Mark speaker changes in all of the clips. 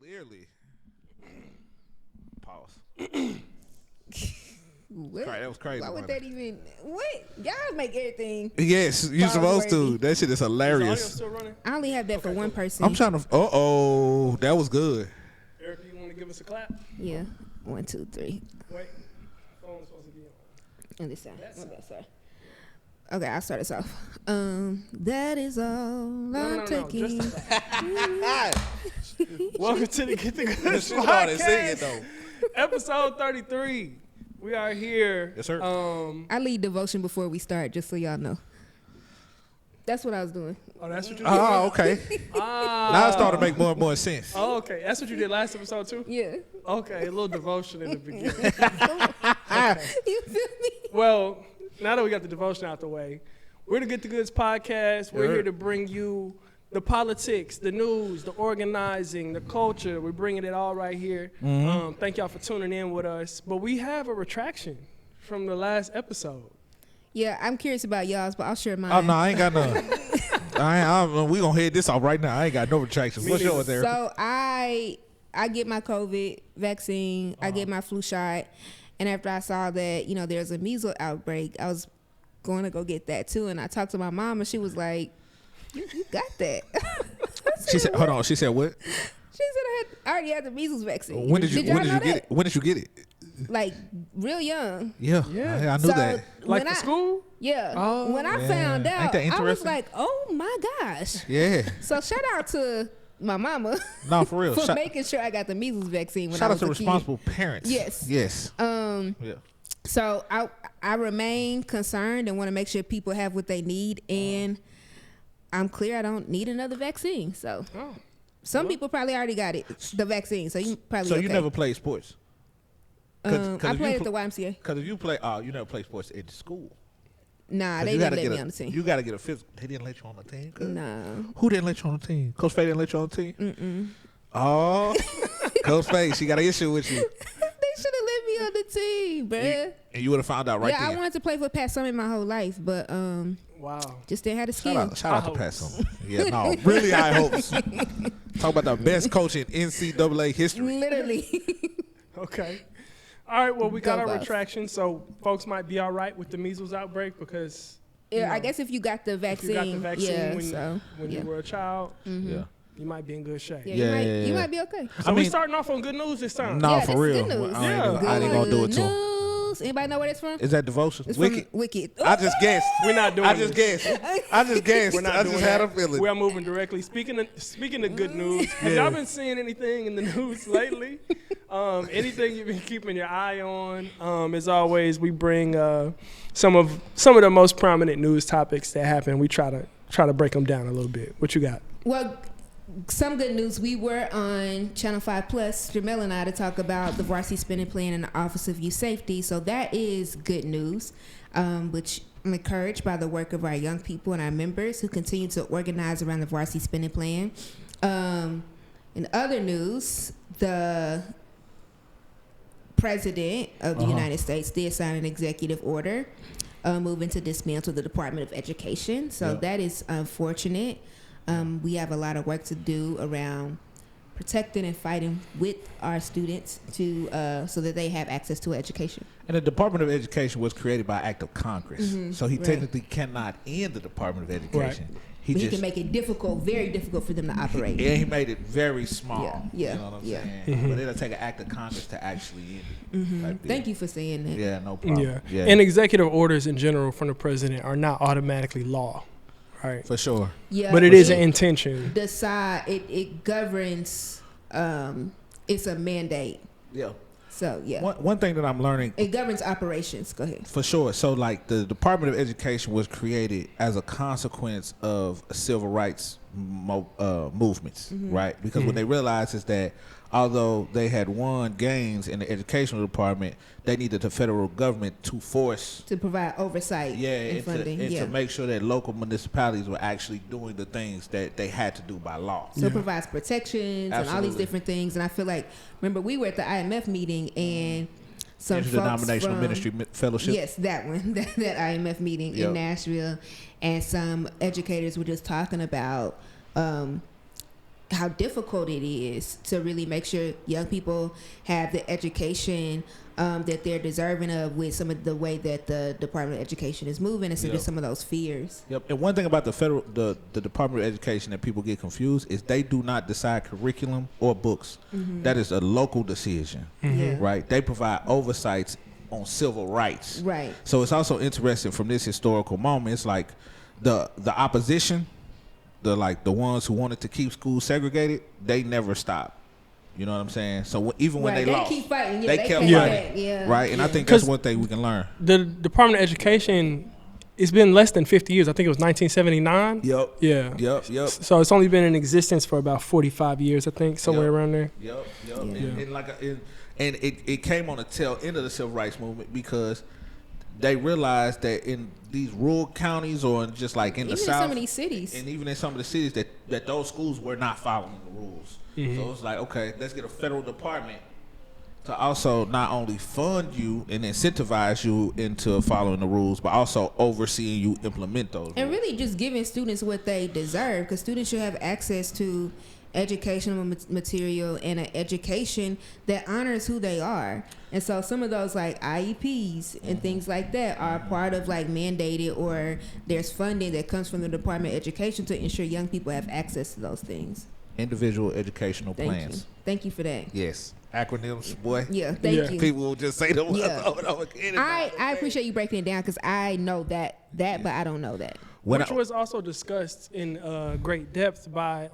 Speaker 1: Clearly. Pause.
Speaker 2: What?
Speaker 1: That was crazy.
Speaker 2: Why would that even? What? Y'all make everything.
Speaker 1: Yes, you're supposed to. That shit is hilarious.
Speaker 3: Is the audio still running?
Speaker 2: I only have that for one person.
Speaker 1: I'm trying to. That was good.
Speaker 3: Eric, you want to give us a clap?
Speaker 2: Yeah. 1, 2, 3.
Speaker 3: Wait. Phone is supposed to be on.
Speaker 2: On this side. My bad, sorry. Okay, I'll start us off. That is all I'm taking.
Speaker 3: Welcome to the Get the Good Podcast. Episode 33. We are here.
Speaker 1: Yes, sir.
Speaker 2: I lead devotion before we start, just so y'all know. That's what I was doing.
Speaker 3: Oh, that's what you did?
Speaker 1: Oh, okay. Now it's starting to make more and more sense.
Speaker 3: Oh, okay. That's what you did last episode, too?
Speaker 2: Yeah.
Speaker 3: Okay, a little devotion in the beginning.
Speaker 2: Okay. You feel me?
Speaker 3: Well, now that we got the devotion out the way, we're the Get the Goods Podcast. We're here to bring you the politics, the news, the organizing, the culture. We're bringing it all right here. Mm-hmm. Thank y'all for tuning in with us. But we have a retraction from the last episode.
Speaker 2: Yeah, I'm curious about y'all's, but I'll share mine.
Speaker 1: Oh, no, I ain't got none. We going to head this off right now. I ain't got no retractions. What's yours there?
Speaker 2: So I get my COVID vaccine. I get my flu shot. And after I saw that, there's a measles outbreak, I was going to go get that too. And I talked to my mom, and she was like, you got that.
Speaker 1: She said, hold on. She said what?
Speaker 2: She said I already had the measles vaccine.
Speaker 1: When did you get it? When did you get it?
Speaker 2: Like real young.
Speaker 1: Yeah. I knew that.
Speaker 3: Like for school?
Speaker 2: Yeah. Oh, when I found out, I was like, oh my gosh.
Speaker 1: Yeah.
Speaker 2: So shout out to my mama.
Speaker 1: No, for real.
Speaker 2: for making sure I got the measles vaccine when
Speaker 1: shout
Speaker 2: I was
Speaker 1: out to
Speaker 2: a kid.
Speaker 1: responsible parents.
Speaker 2: Yes.
Speaker 1: Yeah.
Speaker 2: So I remain concerned and want to make sure people have what they need, and I'm clear I don't need another vaccine. So some people probably already got it, the vaccine. So you probably
Speaker 1: you never played sports?
Speaker 2: I played at the YMCA.
Speaker 1: Because if you play, you never played sports in school.
Speaker 2: Nah, they didn't let me on the team.
Speaker 1: You got to get a physical. They didn't let you on the team?
Speaker 2: No.
Speaker 1: Who didn't let you on the team? Coach Faye didn't let you on the team? Oh, Coach Faye, she got an issue with you.
Speaker 2: They should have let me on the team, bruh.
Speaker 1: And you would have found out right there.
Speaker 2: Yeah, I wanted to play for Pat Summitt my whole life, but
Speaker 3: wow,
Speaker 2: just didn't have the skill.
Speaker 1: Shout out to Pat Summitt. Yeah, no, really high hopes. Talk about the best coach in NCAA history.
Speaker 2: Literally.
Speaker 3: Okay. All right, well, we got our retraction, so folks might be all right with the measles outbreak because...
Speaker 2: I guess if you got the vaccine,
Speaker 3: when you were a child, you might be in good shape.
Speaker 2: You might be okay.
Speaker 3: So we starting off on good news this time.
Speaker 1: No, for real.
Speaker 2: Good news.
Speaker 1: I ain't going to do it to him.
Speaker 2: Anybody know where that's from?
Speaker 1: Is that devotion?
Speaker 2: It's
Speaker 1: Wicked?
Speaker 2: From Wicked.
Speaker 1: I just guessed.
Speaker 3: We're not doing
Speaker 1: I just guessed.
Speaker 3: We're not
Speaker 1: I just had a feeling.
Speaker 3: We are moving directly. Speaking of good news, have y'all been seeing anything in the news lately? Anything you've been keeping your eye on? As always, we bring some of the most prominent news topics that happen. We try to break them down a little bit. What you got?
Speaker 2: Well, some good news. We were on Channel 5 Plus, Jamel and I, to talk about the Varsity Spending Plan and the Office of Youth Safety. So that is good news, which I'm encouraged by the work of our young people and our members who continue to organize around the Varsity Spending Plan. In other news, the President of the United States did sign an executive order moving to dismantle the Department of Education. So that is unfortunate. We have a lot of work to do around protecting and fighting with our students so that they have access to education.
Speaker 1: And the Department of Education was created by act of Congress. So he technically cannot end the Department of Education.
Speaker 3: Right.
Speaker 2: He can make it very difficult for them to operate.
Speaker 1: And he made it very small.
Speaker 2: Yeah.
Speaker 1: You know what I'm saying? But it'll take an act of Congress to actually end it.
Speaker 2: Thank you for saying that.
Speaker 1: Yeah, no problem.
Speaker 3: Yeah. And executive orders in general from the president are not automatically law. Right.
Speaker 1: For sure.
Speaker 2: Yeah.
Speaker 3: But it is an intention.
Speaker 2: It governs, it's a mandate.
Speaker 1: Yeah.
Speaker 2: So, yeah.
Speaker 1: One thing that I'm learning.
Speaker 2: It governs operations. Go ahead.
Speaker 1: For sure. So, like, the Department of Education was created as a consequence of civil rights movements, right? Because what they realized is that although they had won gains in the educational department, they needed the federal government to
Speaker 2: provide oversight and funding.
Speaker 1: To make sure that local municipalities were actually doing the things that they had to do by law.
Speaker 2: So it provides protections and all these different things. And I feel like, remember, we were at the IMF meeting and some
Speaker 1: Interdenominational Ministry Fellowship.
Speaker 2: Yes, that one, that IMF meeting in Nashville. And some educators were just talking about how difficult it is to really make sure young people have the education that they're deserving of, with some of the way that the Department of Education is moving, and so just some of those fears.
Speaker 1: Yep. And one thing about the Department of Education that people get confused is they do not decide curriculum or books. That is a local decision, right? They provide oversights on civil rights.
Speaker 2: Right.
Speaker 1: So it's also interesting from this historical moment. It's like the opposition, the ones who wanted to keep schools segregated, they never stopped. You know what I'm saying? So even when they lost,
Speaker 2: keep fighting. Yeah,
Speaker 1: they kept fighting. Right. And I think that's one thing we can learn.
Speaker 3: The Department of Education, it's been less than 50 years. I think it was 1979.
Speaker 1: Yep.
Speaker 3: Yeah.
Speaker 1: Yep.
Speaker 3: So it's only been in existence for about 45 years, I think, somewhere around there.
Speaker 1: Yep.
Speaker 3: Yeah.
Speaker 1: And it came on the tail end of the civil rights movement because they realized that in these rural counties, or just like in the South,
Speaker 2: in some of these cities,
Speaker 1: and even in some of the cities, that those schools were not following the rules. So it's like, okay, let's get a federal department to also not only fund you and incentivize you into following the rules, but also overseeing you implement those
Speaker 2: and
Speaker 1: rules.
Speaker 2: really just giving students what they deserve, because students should have access to educational material and an education that honors who they are. And so some of those like IEPs and things like that are part of like mandated, or there's funding that comes from the Department of Education to ensure young people have access to those things.
Speaker 1: Individual educational plans.
Speaker 2: Thank you for that.
Speaker 1: Yes. Acronyms, boy.
Speaker 2: Yeah, thank you.
Speaker 1: People will just say them over and over again.
Speaker 2: I appreciate you breaking it down, because I know that, but I don't know that.
Speaker 3: Which was also discussed in great depth by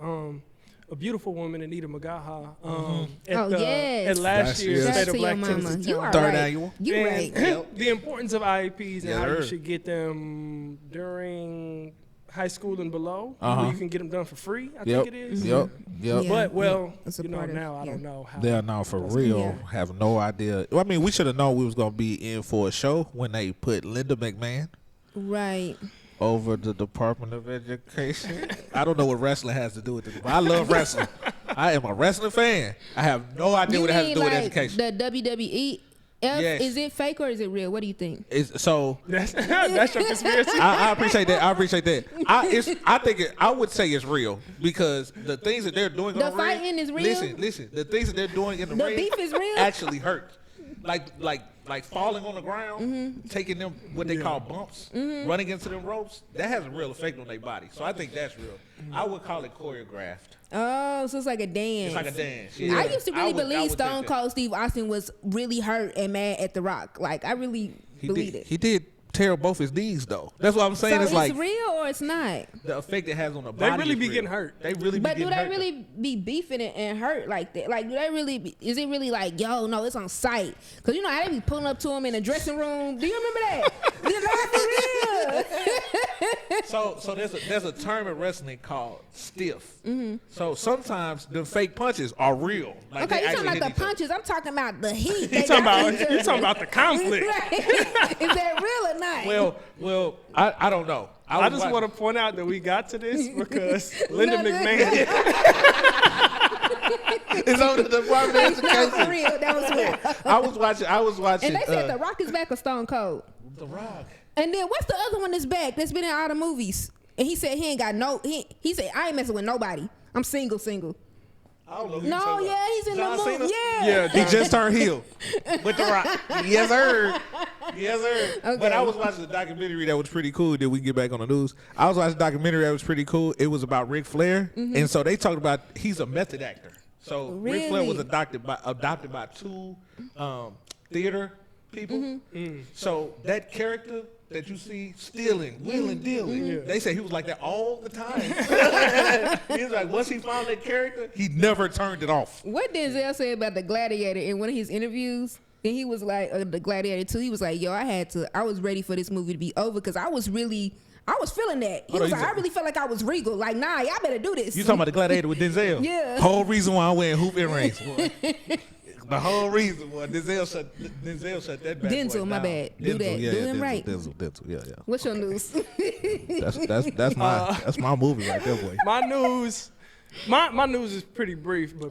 Speaker 3: a beautiful woman, Anita Magaha, at last year's State of Black Tennessee.
Speaker 2: You are
Speaker 1: Third
Speaker 2: right.
Speaker 1: annual.
Speaker 2: You right.
Speaker 3: The importance of IEPs and how you should get them during high school and below, where you can get them done for free, I think it is.
Speaker 1: Yep.
Speaker 3: But, now
Speaker 2: I
Speaker 3: don't know how.
Speaker 1: They're now for real. Have no idea. Well, I mean, we should have known we was going to be in for a show when they put Linda McMahon
Speaker 2: Right.
Speaker 1: over the Department of Education. I don't know what wrestling has to do with it, but I love wrestling. I am a wrestling fan. I have no idea what it has to do with education.
Speaker 2: The WWE?
Speaker 1: Yes.
Speaker 2: Is it fake or is it real? What do you think?
Speaker 3: That's your conspiracy.
Speaker 1: I appreciate that. I would say it's real, because the things that they're doing
Speaker 2: The
Speaker 1: on the ring,
Speaker 2: fighting is real?
Speaker 1: Listen. The things that they're doing in the ring,
Speaker 2: beef is real?
Speaker 1: actually hurt. Like falling on the ground, taking them what they call bumps, running into them ropes. That has a real effect on their body. So I think that's real. I would call it choreographed.
Speaker 2: Oh, so it's like a dance.
Speaker 1: It's like a dance. Yeah.
Speaker 2: I used to really believe Stone
Speaker 1: think
Speaker 2: Cold Steve Austin was really hurt and mad at The Rock. Like, I really believed it.
Speaker 1: He did tear both his knees, though. That's what I'm saying.
Speaker 2: So
Speaker 1: it's like
Speaker 2: real or it's not?
Speaker 1: the effect it has on the body.
Speaker 3: They really
Speaker 1: is
Speaker 3: be
Speaker 1: real.
Speaker 3: getting hurt.
Speaker 1: They really be
Speaker 2: But
Speaker 1: getting
Speaker 2: do they
Speaker 1: hurt.
Speaker 2: really be beefing it and hurt like that? Like, do they really? Is it really like, yo, no, it's on site? Because you know how they be pulling up to him in the dressing room. Do you remember that?
Speaker 1: So there's a term in wrestling called stiff. So sometimes the fake punches are real. Like
Speaker 2: Okay,
Speaker 1: they
Speaker 2: you talking
Speaker 1: actually
Speaker 2: about
Speaker 1: hit
Speaker 2: the
Speaker 1: each other.
Speaker 2: punches? I'm talking about the heat.
Speaker 3: You talking about the conflict.
Speaker 2: Right. Is that real or not?
Speaker 1: Well, I don't know.
Speaker 3: I just want to point out that we got to this because Linda McMahon.
Speaker 1: It's on the Department of
Speaker 2: That was
Speaker 1: Education.
Speaker 2: real. That was real.
Speaker 1: I was watching.
Speaker 2: And they said The Rock is back or Stone Cold.
Speaker 1: The Rock.
Speaker 2: And then what's the other one that's back that's been in all the movies? And he said he ain't got no. He said I ain't messing with nobody. I'm single.
Speaker 1: I don't know who
Speaker 2: No, yeah, he's in
Speaker 1: John
Speaker 2: the movie.
Speaker 1: Cena?
Speaker 2: Yeah.
Speaker 1: He just turned heel with The Rock. Yes, sir. Yes, sir.
Speaker 2: Okay.
Speaker 1: But I was watching a documentary that was pretty cool. Then we can get back on the news. I was watching a documentary that was pretty cool. It was about Ric Flair, and so they talked about he's a method actor. So Ric Flair was adopted by two theater people. So that character that you see stealing, wheeling, dealing, they say he was like that all the time. He was like, once he found that character, he never turned it off.
Speaker 2: What Denzel said about The Gladiator in one of his interviews, and he was like, The Gladiator 2, he was like, yo, I was ready for this movie to be over because I was feeling that. He was like, I really felt like I was regal. Like, nah, y'all better do this.
Speaker 1: You talking about The Gladiator with Denzel?
Speaker 2: Yeah.
Speaker 1: Whole reason why I'm wearing hoop earrings. Boy. The whole reason why Denzel shut that back.
Speaker 2: Denzel, my bad. Do that.
Speaker 1: Yeah,
Speaker 2: Do him right.
Speaker 1: Denzel, yeah.
Speaker 2: What's your news?
Speaker 1: That's my movie right there, boy.
Speaker 3: My news. My news is pretty brief, but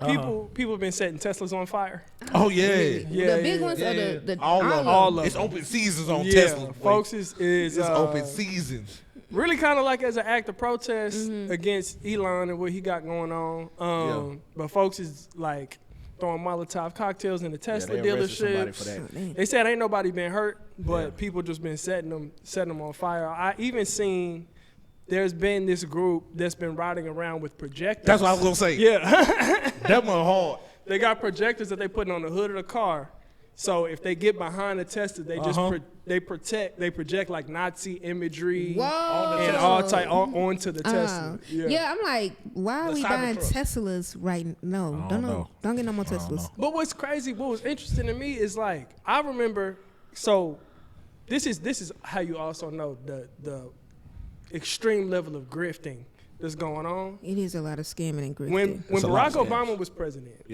Speaker 3: people have been setting Teslas on fire.
Speaker 1: Oh yeah.
Speaker 2: The big ones or the
Speaker 1: all of them.
Speaker 3: All of
Speaker 1: It's
Speaker 3: them.
Speaker 1: open seasons on
Speaker 3: Yeah,
Speaker 1: Tesla, boy.
Speaker 3: folks, is
Speaker 1: It's open seasons.
Speaker 3: Really kind of like as an act of protest against Elon and what he got going on. But folks is like throwing Molotov cocktails in the Tesla dealership. They said ain't nobody been hurt, but people just been setting them on fire. I even seen there's been this group that's been riding around with projectors.
Speaker 1: That's what I was gonna say.
Speaker 3: Yeah.
Speaker 1: That one hard.
Speaker 3: They got projectors that they putting on the hood of the car. So if they get behind the Tesla, they just they project like Nazi imagery and all type onto the Tesla.
Speaker 2: Yeah, I'm like, why are we buying Teslas right now? Don't get no more Teslas.
Speaker 3: But what's crazy, what was interesting to me is like I remember. So this is how you also know the extreme level of grifting that's going on.
Speaker 2: It is a lot of scamming and grifting.
Speaker 3: When Barack Obama was president,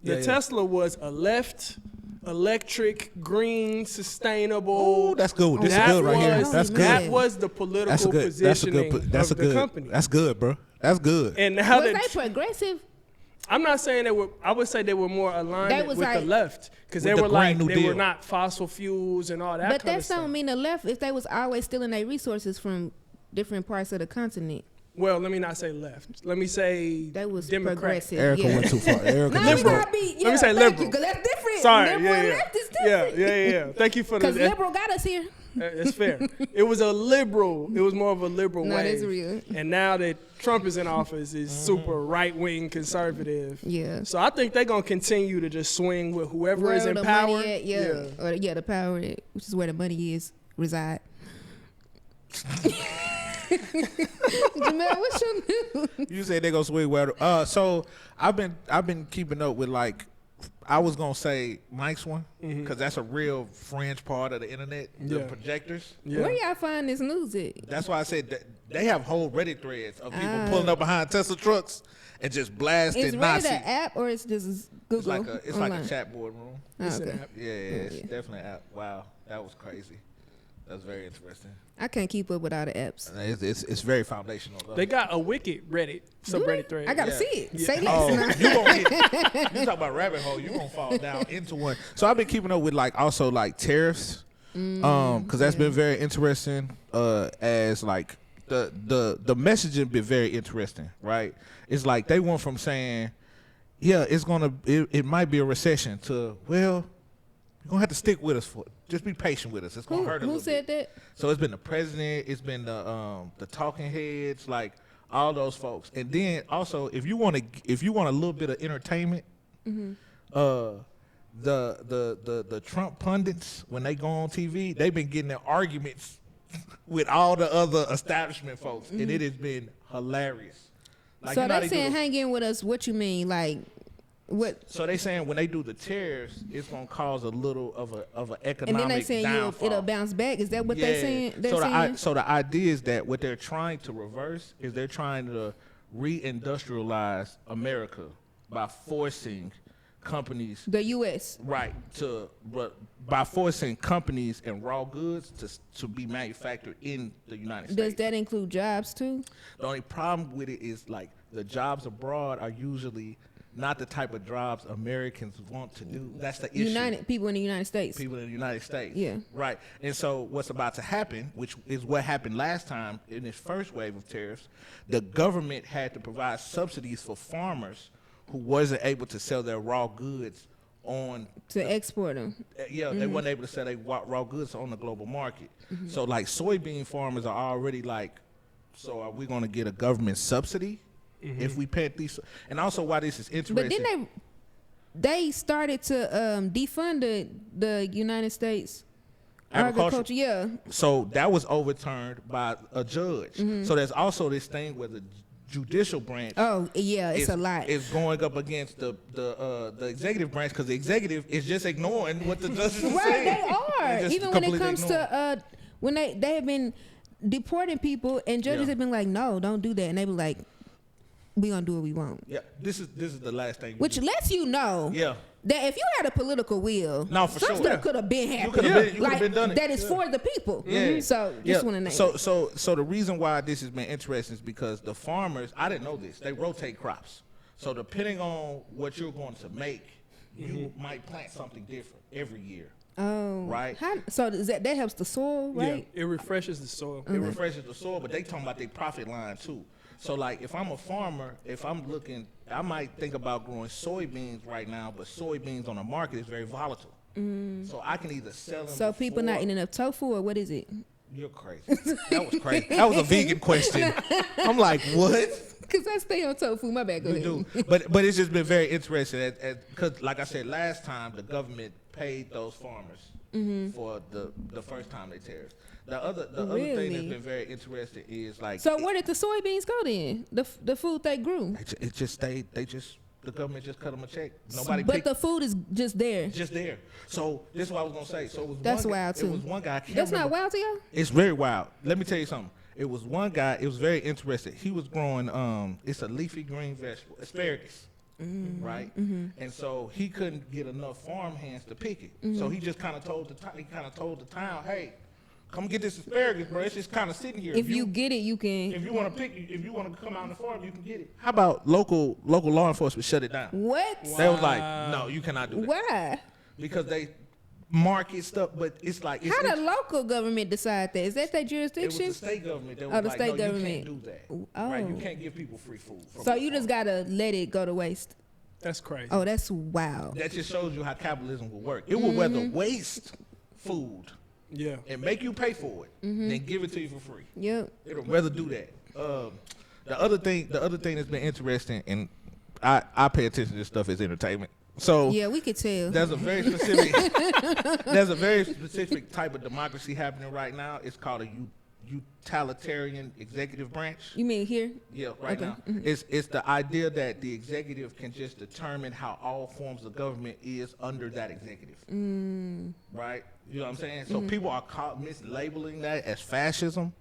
Speaker 3: the Tesla was a left. Electric, green, sustainable.
Speaker 1: Oh, that's good. This is good right here. That's good.
Speaker 3: That was the political positioning of the company.
Speaker 1: That's good, bro. That's good.
Speaker 3: And how
Speaker 2: was they progressive?
Speaker 3: I'm not saying they were. I would say they were more aligned with the left because they were like they were not fossil fuels and all that.
Speaker 2: But that don't mean the left if they was always stealing their resources from different parts of the continent.
Speaker 3: Well, let me not say left. Let me say
Speaker 2: that was
Speaker 3: Democrat.
Speaker 2: Progressive.
Speaker 1: Erica went too far. Erica
Speaker 3: liberal.
Speaker 1: Let
Speaker 3: me say liberal.
Speaker 2: Because that's different.
Speaker 3: Sorry.
Speaker 2: Liberal and left is different.
Speaker 3: Yeah. Thank you for that.
Speaker 2: Because liberal got us here.
Speaker 3: That's fair. It was a liberal. It was more of a liberal way.
Speaker 2: That's real.
Speaker 3: And now that Trump is in office, is super right-wing conservative.
Speaker 2: Yeah.
Speaker 3: So I think they're going to continue to just swing with whoever is in power.
Speaker 2: The power, which is where the money reside. Jamel, what's your news?
Speaker 1: You said they gonna swing well. So I've been keeping up with like I was gonna say Mike's one because that's a real fringe part of the internet. The projectors.
Speaker 2: Yeah. Where y'all find this news at?
Speaker 1: That's why I said that they have whole Reddit threads of people pulling up behind Tesla trucks and just blasting
Speaker 2: Is
Speaker 1: Nazi.
Speaker 2: Reddit an app or it's just Google?
Speaker 1: It's like a chat board room.
Speaker 3: It's an app.
Speaker 1: It's definitely an app. Wow, that was crazy. That's very interesting.
Speaker 2: I can't keep up with all the apps.
Speaker 1: It's very foundational, though.
Speaker 3: They got a wicked Reddit subreddit thread.
Speaker 2: I gotta see it.
Speaker 1: Yeah.
Speaker 2: Say less.
Speaker 1: You talk about rabbit hole, you gonna fall down into one. So I've been keeping up with like also like tariffs, because that's been very interesting. As like the messaging been very interesting, right? It's like they went from saying, it might be a recession to you're gonna have to stick with us for it. Just be patient with us. It's gonna hurt a little bit. Who said that? So it's been the president. It's been the talking heads, like all those folks. And then also, if you want a little bit of entertainment, the Trump pundits when they go on TV, they've been getting in arguments with all the other establishment folks, and it has been hilarious.
Speaker 2: Like, so they saying, hang in with us. What you mean, like? What?
Speaker 1: So they saying when they do the tariffs, it's gonna cause a little of an economic
Speaker 2: and then they saying it'll bounce back. Is that what they're saying?
Speaker 1: So the idea is that what they're trying to reverse is they're trying to reindustrialize America by forcing companies,
Speaker 2: the U.S.
Speaker 1: right, by forcing companies and raw goods to be manufactured in the United States.
Speaker 2: Does that include jobs too?
Speaker 1: The only problem with it is like the jobs abroad are usually not the type of jobs Americans want to do. That's the issue.
Speaker 2: People in the United States.
Speaker 1: People in the United States.
Speaker 2: Yeah.
Speaker 1: Right. And so what's about to happen, which is what happened last time in this first wave of tariffs, the government had to provide subsidies for farmers who wasn't able to sell their raw goods
Speaker 2: export them.
Speaker 1: Yeah, they weren't able to sell their raw goods on the global market. So like soybean farmers are already like, so are we going to get a government subsidy? If we pay these, and also why this is interesting.
Speaker 2: But then they started to defund the United States agriculture. Yeah.
Speaker 1: So that was overturned by a judge. So there's also this thing where the judicial branch.
Speaker 2: Oh yeah, it's a lot.
Speaker 1: It's going up against the executive branch because the executive is just ignoring what the judges are saying.
Speaker 2: Right, they are. Even when it comes to when they have been deporting people and judges have been like, no, don't do that, and they be like, we gonna do what we want.
Speaker 1: Yeah, this is the last thing.
Speaker 2: Which lets you know. Yeah. That if you had a political will, some stuff could have been happening.
Speaker 1: You could have been done it.
Speaker 2: That is for the people. So just want to name it.
Speaker 1: So the reason why this has been interesting is because the farmers, I didn't know this, they rotate crops. So depending on what you're going to make, you might plant something different every year.
Speaker 2: Oh,
Speaker 1: right.
Speaker 2: So is that helps the soil, right?
Speaker 3: Yeah, it refreshes the soil.
Speaker 1: It refreshes the soil, but they talking about their profit line too. So like, if I'm a farmer, if I'm looking, I might think about growing soybeans right now, but soybeans on the market is very volatile. So I can either sell them.
Speaker 2: So people not eating enough tofu, or what is it?
Speaker 1: You're crazy. That was crazy. That was a vegan question. I'm like, what?
Speaker 2: Because I stay on tofu. My bad. Go ahead.
Speaker 1: Do. But it's just been very interesting because, like I said last time, the government paid those farmers for the first time they tariffed. The other thing that's been very interesting is like.
Speaker 2: So where did the soybeans go then? The food they grew.
Speaker 1: It just stayed. The government just cut them a check. Nobody.
Speaker 2: But the food is just there.
Speaker 1: Just there. So this is what I was gonna say. So it was
Speaker 2: that's
Speaker 1: one
Speaker 2: wild
Speaker 1: guy,
Speaker 2: too.
Speaker 1: It was one guy.
Speaker 2: That's not wild to y'all?
Speaker 1: It's very wild. Let me tell you something. It was one guy. It was very interesting. He was growing. It's a leafy green vegetable, asparagus, right? And so he couldn't get enough farm hands to pick it. So he just kind of told the town, hey, come get this asparagus, bro. It's just kind of sitting here.
Speaker 2: If you get it, you can.
Speaker 1: If you want to pick it, if you want to come out on the farm, you can get it. How about local law enforcement shut it down?
Speaker 2: What?
Speaker 1: They was like, no, you cannot do that.
Speaker 2: Why?
Speaker 1: Because they market stuff, but it's like
Speaker 2: how the local government decide that? Is that their jurisdiction?
Speaker 1: It was the state government that was
Speaker 2: the state government.
Speaker 1: You can't do that. Right? You can't give people free food.
Speaker 2: So you just gotta let it go to waste.
Speaker 3: That's crazy.
Speaker 2: Oh, that's wild.
Speaker 1: That just shows you how capitalism will work. It will rather waste food and make you pay for it than give it to you for free.
Speaker 2: Yep.
Speaker 1: It'll rather do that. The other thing that's been interesting, and I pay attention to this stuff as entertainment. So
Speaker 2: yeah, we could tell.
Speaker 1: There's a very specific type of democracy happening right now. It's called a utilitarian executive branch.
Speaker 2: You mean here?
Speaker 1: Yeah, right now. It's the idea that the executive can just determine how all forms of government is under that executive. Right? You know what I'm saying? So people are mislabeling that as fascism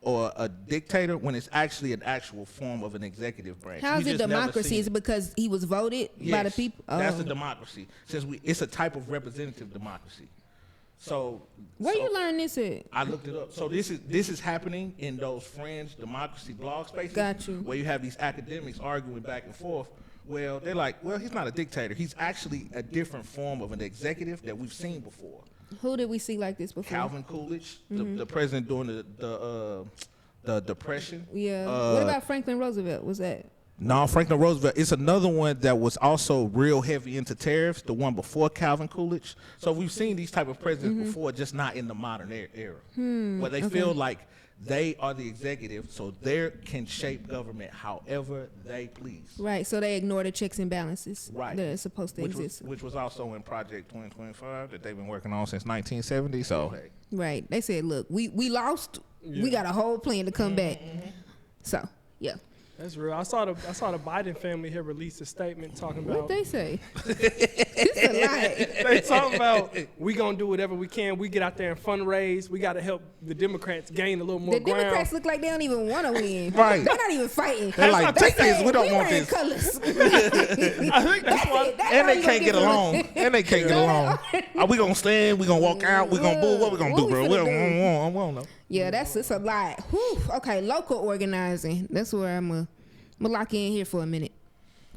Speaker 1: or a dictator when it's actually an actual form of an executive branch.
Speaker 2: How is it democracy? Is it because he was voted by the people? Oh.
Speaker 1: That's a democracy. Since it's a type of representative democracy. So
Speaker 2: where you learn this at?
Speaker 1: I looked it up. So this is happening in those fringe democracy blog spaces.
Speaker 2: Got you.
Speaker 1: Where you have these academics arguing back and forth. Well, they're like, well, he's not a dictator. He's actually a different form of an executive that we've seen before.
Speaker 2: Who did we see like this before?
Speaker 1: Calvin Coolidge, the president during the Depression.
Speaker 2: Yeah. What about Franklin Roosevelt? Was that?
Speaker 1: No, Franklin Roosevelt. It's another one that was also real heavy into tariffs, the one before Calvin Coolidge. So we've seen these type of presidents before, just not in the modern era, where they feel like they are the executive, so they can shape government however they please.
Speaker 2: Right, so they ignore the checks and balances
Speaker 1: that
Speaker 2: are supposed to exist.
Speaker 1: Which was also in Project 2025 that they've been working on since 1970. So hey.
Speaker 2: Right, they said, look, we lost. Yeah. We got a whole plan to come back. So yeah.
Speaker 3: That's real. I saw the Biden family here release a statement talking about.
Speaker 2: What they say? It's a lie.
Speaker 3: They talking about we gonna do whatever we can. We get out there and fundraise. We got to help the Democrats gain a little more ground.
Speaker 2: The Democrats look like they don't even want to win.
Speaker 1: Right.
Speaker 2: They're not even fighting.
Speaker 1: They're like, take this. We don't want this.
Speaker 2: Colors.
Speaker 3: I think that's why.
Speaker 1: And they can't get along. And they can't get along. Are we gonna stand? We gonna walk out? We gonna boo? What we gonna do, bro? We don't know.
Speaker 2: Yeah, it's a lot. Whew. Okay, local organizing. That's where I'm gonna lock in here for a minute.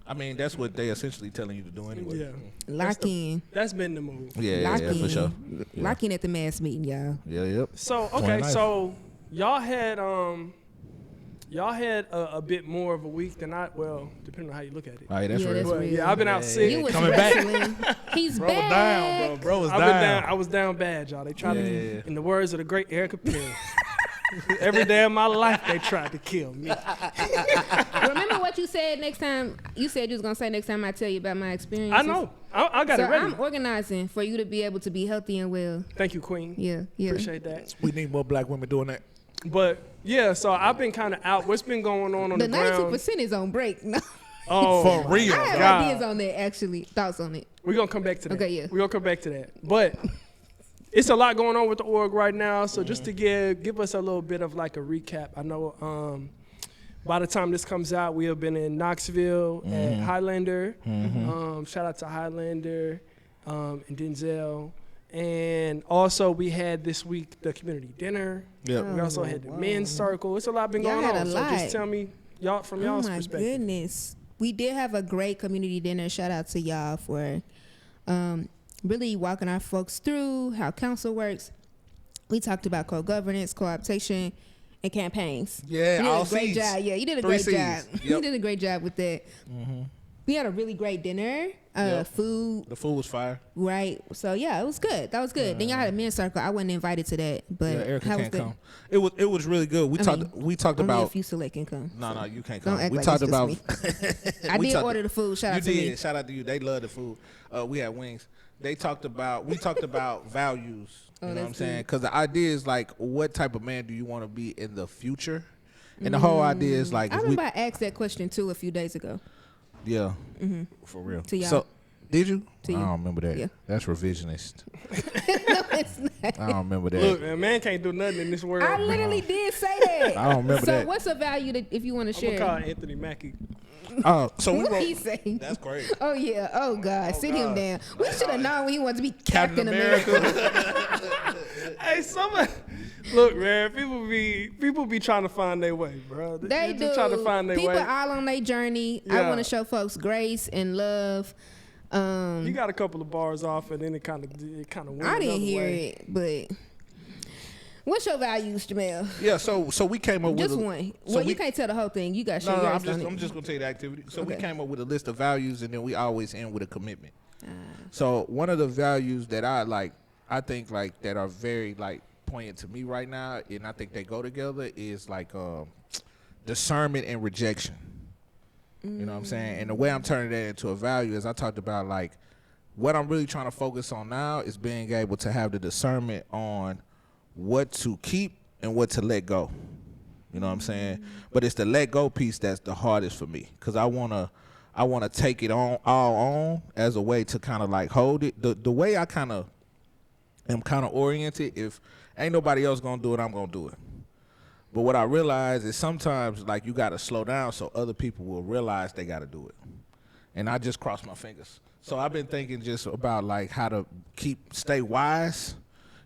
Speaker 1: I mean, that's what they essentially telling you to do anyway.
Speaker 3: Yeah.
Speaker 2: Lock in.
Speaker 3: That's been the move.
Speaker 1: Yeah, for sure.
Speaker 2: Lock in at the mass meeting, y'all.
Speaker 1: Yeah, yep.
Speaker 3: So okay, so y'all had a bit more of a week than depending on how you look at it.
Speaker 1: All right, that's real.
Speaker 3: But, yeah, I've been out sick.
Speaker 2: You was
Speaker 1: coming
Speaker 2: back. He's
Speaker 1: bro
Speaker 2: back.
Speaker 1: Down, bro was down.
Speaker 3: I was down bad, y'all. They tried to, in the words of the great Erica Perry, every day of my life they tried to kill me.
Speaker 2: Remember what you said next time? You said you was going to say next time I tell you about my experiences.
Speaker 3: I know. I got it ready.
Speaker 2: I'm organizing for you to be able to be healthy and well.
Speaker 3: Thank you, Queen.
Speaker 2: Yeah.
Speaker 3: Appreciate that.
Speaker 1: We need more black women doing that.
Speaker 3: But, yeah, so I've been kind of out. What's been going on the ground?
Speaker 2: The 92% is on break. No.
Speaker 3: Oh,
Speaker 1: for real.
Speaker 2: I have ideas on that, actually. Thoughts on it.
Speaker 3: We're going to come back to that.
Speaker 2: Okay, yeah.
Speaker 3: We're going to come back to that. But it's a lot going on with the org right now. So just to give us a little bit of like a recap. I know by the time this comes out, we have been in Knoxville at Highlander. Shout out to Highlander and Denzel. And also we had this week the community dinner.
Speaker 1: Yep.
Speaker 3: We also had the men's circle. It's a lot been going on. So just tell me y'all's perspective.
Speaker 2: Oh my goodness. We did have a great community dinner. Shout out to y'all for really walking our folks through how council works. We talked about co-governance, co-optation, and campaigns.
Speaker 1: Yeah,
Speaker 2: you did
Speaker 1: all
Speaker 2: a great
Speaker 1: C's.
Speaker 2: job. Yeah, you did a
Speaker 1: 3
Speaker 2: great
Speaker 1: C's.
Speaker 2: job.
Speaker 1: Yep.
Speaker 2: You did a great job with that. We had a really great dinner.
Speaker 1: Yep.
Speaker 2: Food,
Speaker 1: The food was fire.
Speaker 2: right? So yeah, it was good. That was good. Then y'all had a men's circle. I wasn't invited to that, but
Speaker 1: Yeah, Erica
Speaker 2: how was
Speaker 1: can't
Speaker 2: that?
Speaker 1: come. It was really good. We talked
Speaker 2: Only
Speaker 1: about.
Speaker 2: a few select can come.
Speaker 1: No, you can't
Speaker 2: Don't
Speaker 1: come.
Speaker 2: act
Speaker 1: We
Speaker 2: like
Speaker 1: talked
Speaker 2: it's
Speaker 1: about.
Speaker 2: just I
Speaker 1: we
Speaker 2: did
Speaker 1: talked-
Speaker 2: order the food. Shout
Speaker 1: You
Speaker 2: out to
Speaker 1: did.
Speaker 2: me.
Speaker 1: Shout out to you. They love the food. We had wings. We talked about values. You know what I'm
Speaker 2: that's
Speaker 1: saying?
Speaker 2: good.
Speaker 1: Because the idea is like, what type of man do you want to be in the future? And the whole idea is like,
Speaker 2: I
Speaker 1: if
Speaker 2: remember I asked that question too a few days ago.
Speaker 1: yeah, for real.
Speaker 2: To y'all.
Speaker 1: So, did you?
Speaker 2: To
Speaker 1: I
Speaker 2: you.
Speaker 1: don't remember that.
Speaker 2: Yeah.
Speaker 1: That's revisionist.
Speaker 2: No, it's not.
Speaker 1: I don't remember that.
Speaker 3: Look, man can't do nothing in this world.
Speaker 2: I literally did say that.
Speaker 1: I don't remember
Speaker 2: so
Speaker 1: that.
Speaker 2: what's a value that if you want to
Speaker 3: I'm gonna call
Speaker 2: share?
Speaker 3: Anthony Mackie.
Speaker 1: So we
Speaker 2: What
Speaker 1: wrote.
Speaker 2: he saying?
Speaker 1: That's crazy.
Speaker 2: Oh yeah. Oh God. Sit him
Speaker 1: God.
Speaker 2: down. We should have known he wanted to be
Speaker 1: Captain
Speaker 2: Captain America.
Speaker 3: Hey, look, man, people be trying to find their way, bro.
Speaker 2: They
Speaker 3: just
Speaker 2: do.
Speaker 3: trying to find their
Speaker 2: People
Speaker 3: way.
Speaker 2: all on their journey. I
Speaker 3: Yeah.
Speaker 2: want to show folks grace and love.
Speaker 3: You got a couple of bars off, and then it kind of went
Speaker 2: I didn't
Speaker 3: another
Speaker 2: hear
Speaker 3: way.
Speaker 2: it, but what's your values, Jamel?
Speaker 1: Yeah. So we came up with
Speaker 2: Just
Speaker 1: a-
Speaker 2: one.
Speaker 1: So
Speaker 2: Well,
Speaker 1: we,
Speaker 2: you can't tell the whole thing. You got to share
Speaker 1: No,
Speaker 2: yours on it.
Speaker 1: I'm just gonna tell you the activity. So we
Speaker 2: Okay.
Speaker 1: came up with a list of values, and then we always end with a commitment. So one of the values that I think like that are very like poignant to me right now, and I think they go together, is like discernment and rejection. You know what I'm saying? And the way I'm turning that into a value is I talked about like what I'm really trying to focus on now is being able to have the discernment on what to keep and what to let go. You know what I'm saying? But it's the let go piece that's the hardest for me, because I wanna take it all on as a way to kind of like hold it. The way I kind of am kind of oriented, if ain't nobody else gonna do it, I'm gonna do it. But what I realize is sometimes like you gotta slow down so other people will realize they gotta do it. And I just cross my fingers. So I've been thinking just about like how to stay wise.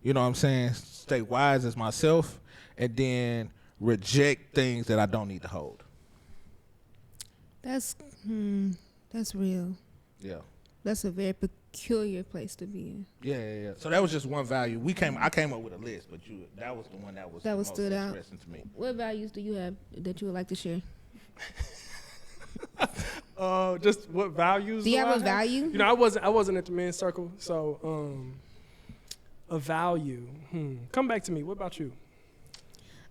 Speaker 1: You know what I'm saying? Stay wise as myself, and then reject things that I don't need to hold.
Speaker 2: That's real.
Speaker 1: Yeah.
Speaker 2: That's a very peculiar place to be in.
Speaker 1: Yeah. So that was just one value. I came up with a list, but that was the one that was
Speaker 2: That
Speaker 1: the
Speaker 2: was
Speaker 1: most
Speaker 2: stood out.
Speaker 1: interesting to me.
Speaker 2: What values do you have that you would like to share?
Speaker 3: Just what values?
Speaker 2: Do you have
Speaker 3: I
Speaker 2: a value?
Speaker 3: You know, I wasn't at the men's circle, so a value. Come back to me. What about you?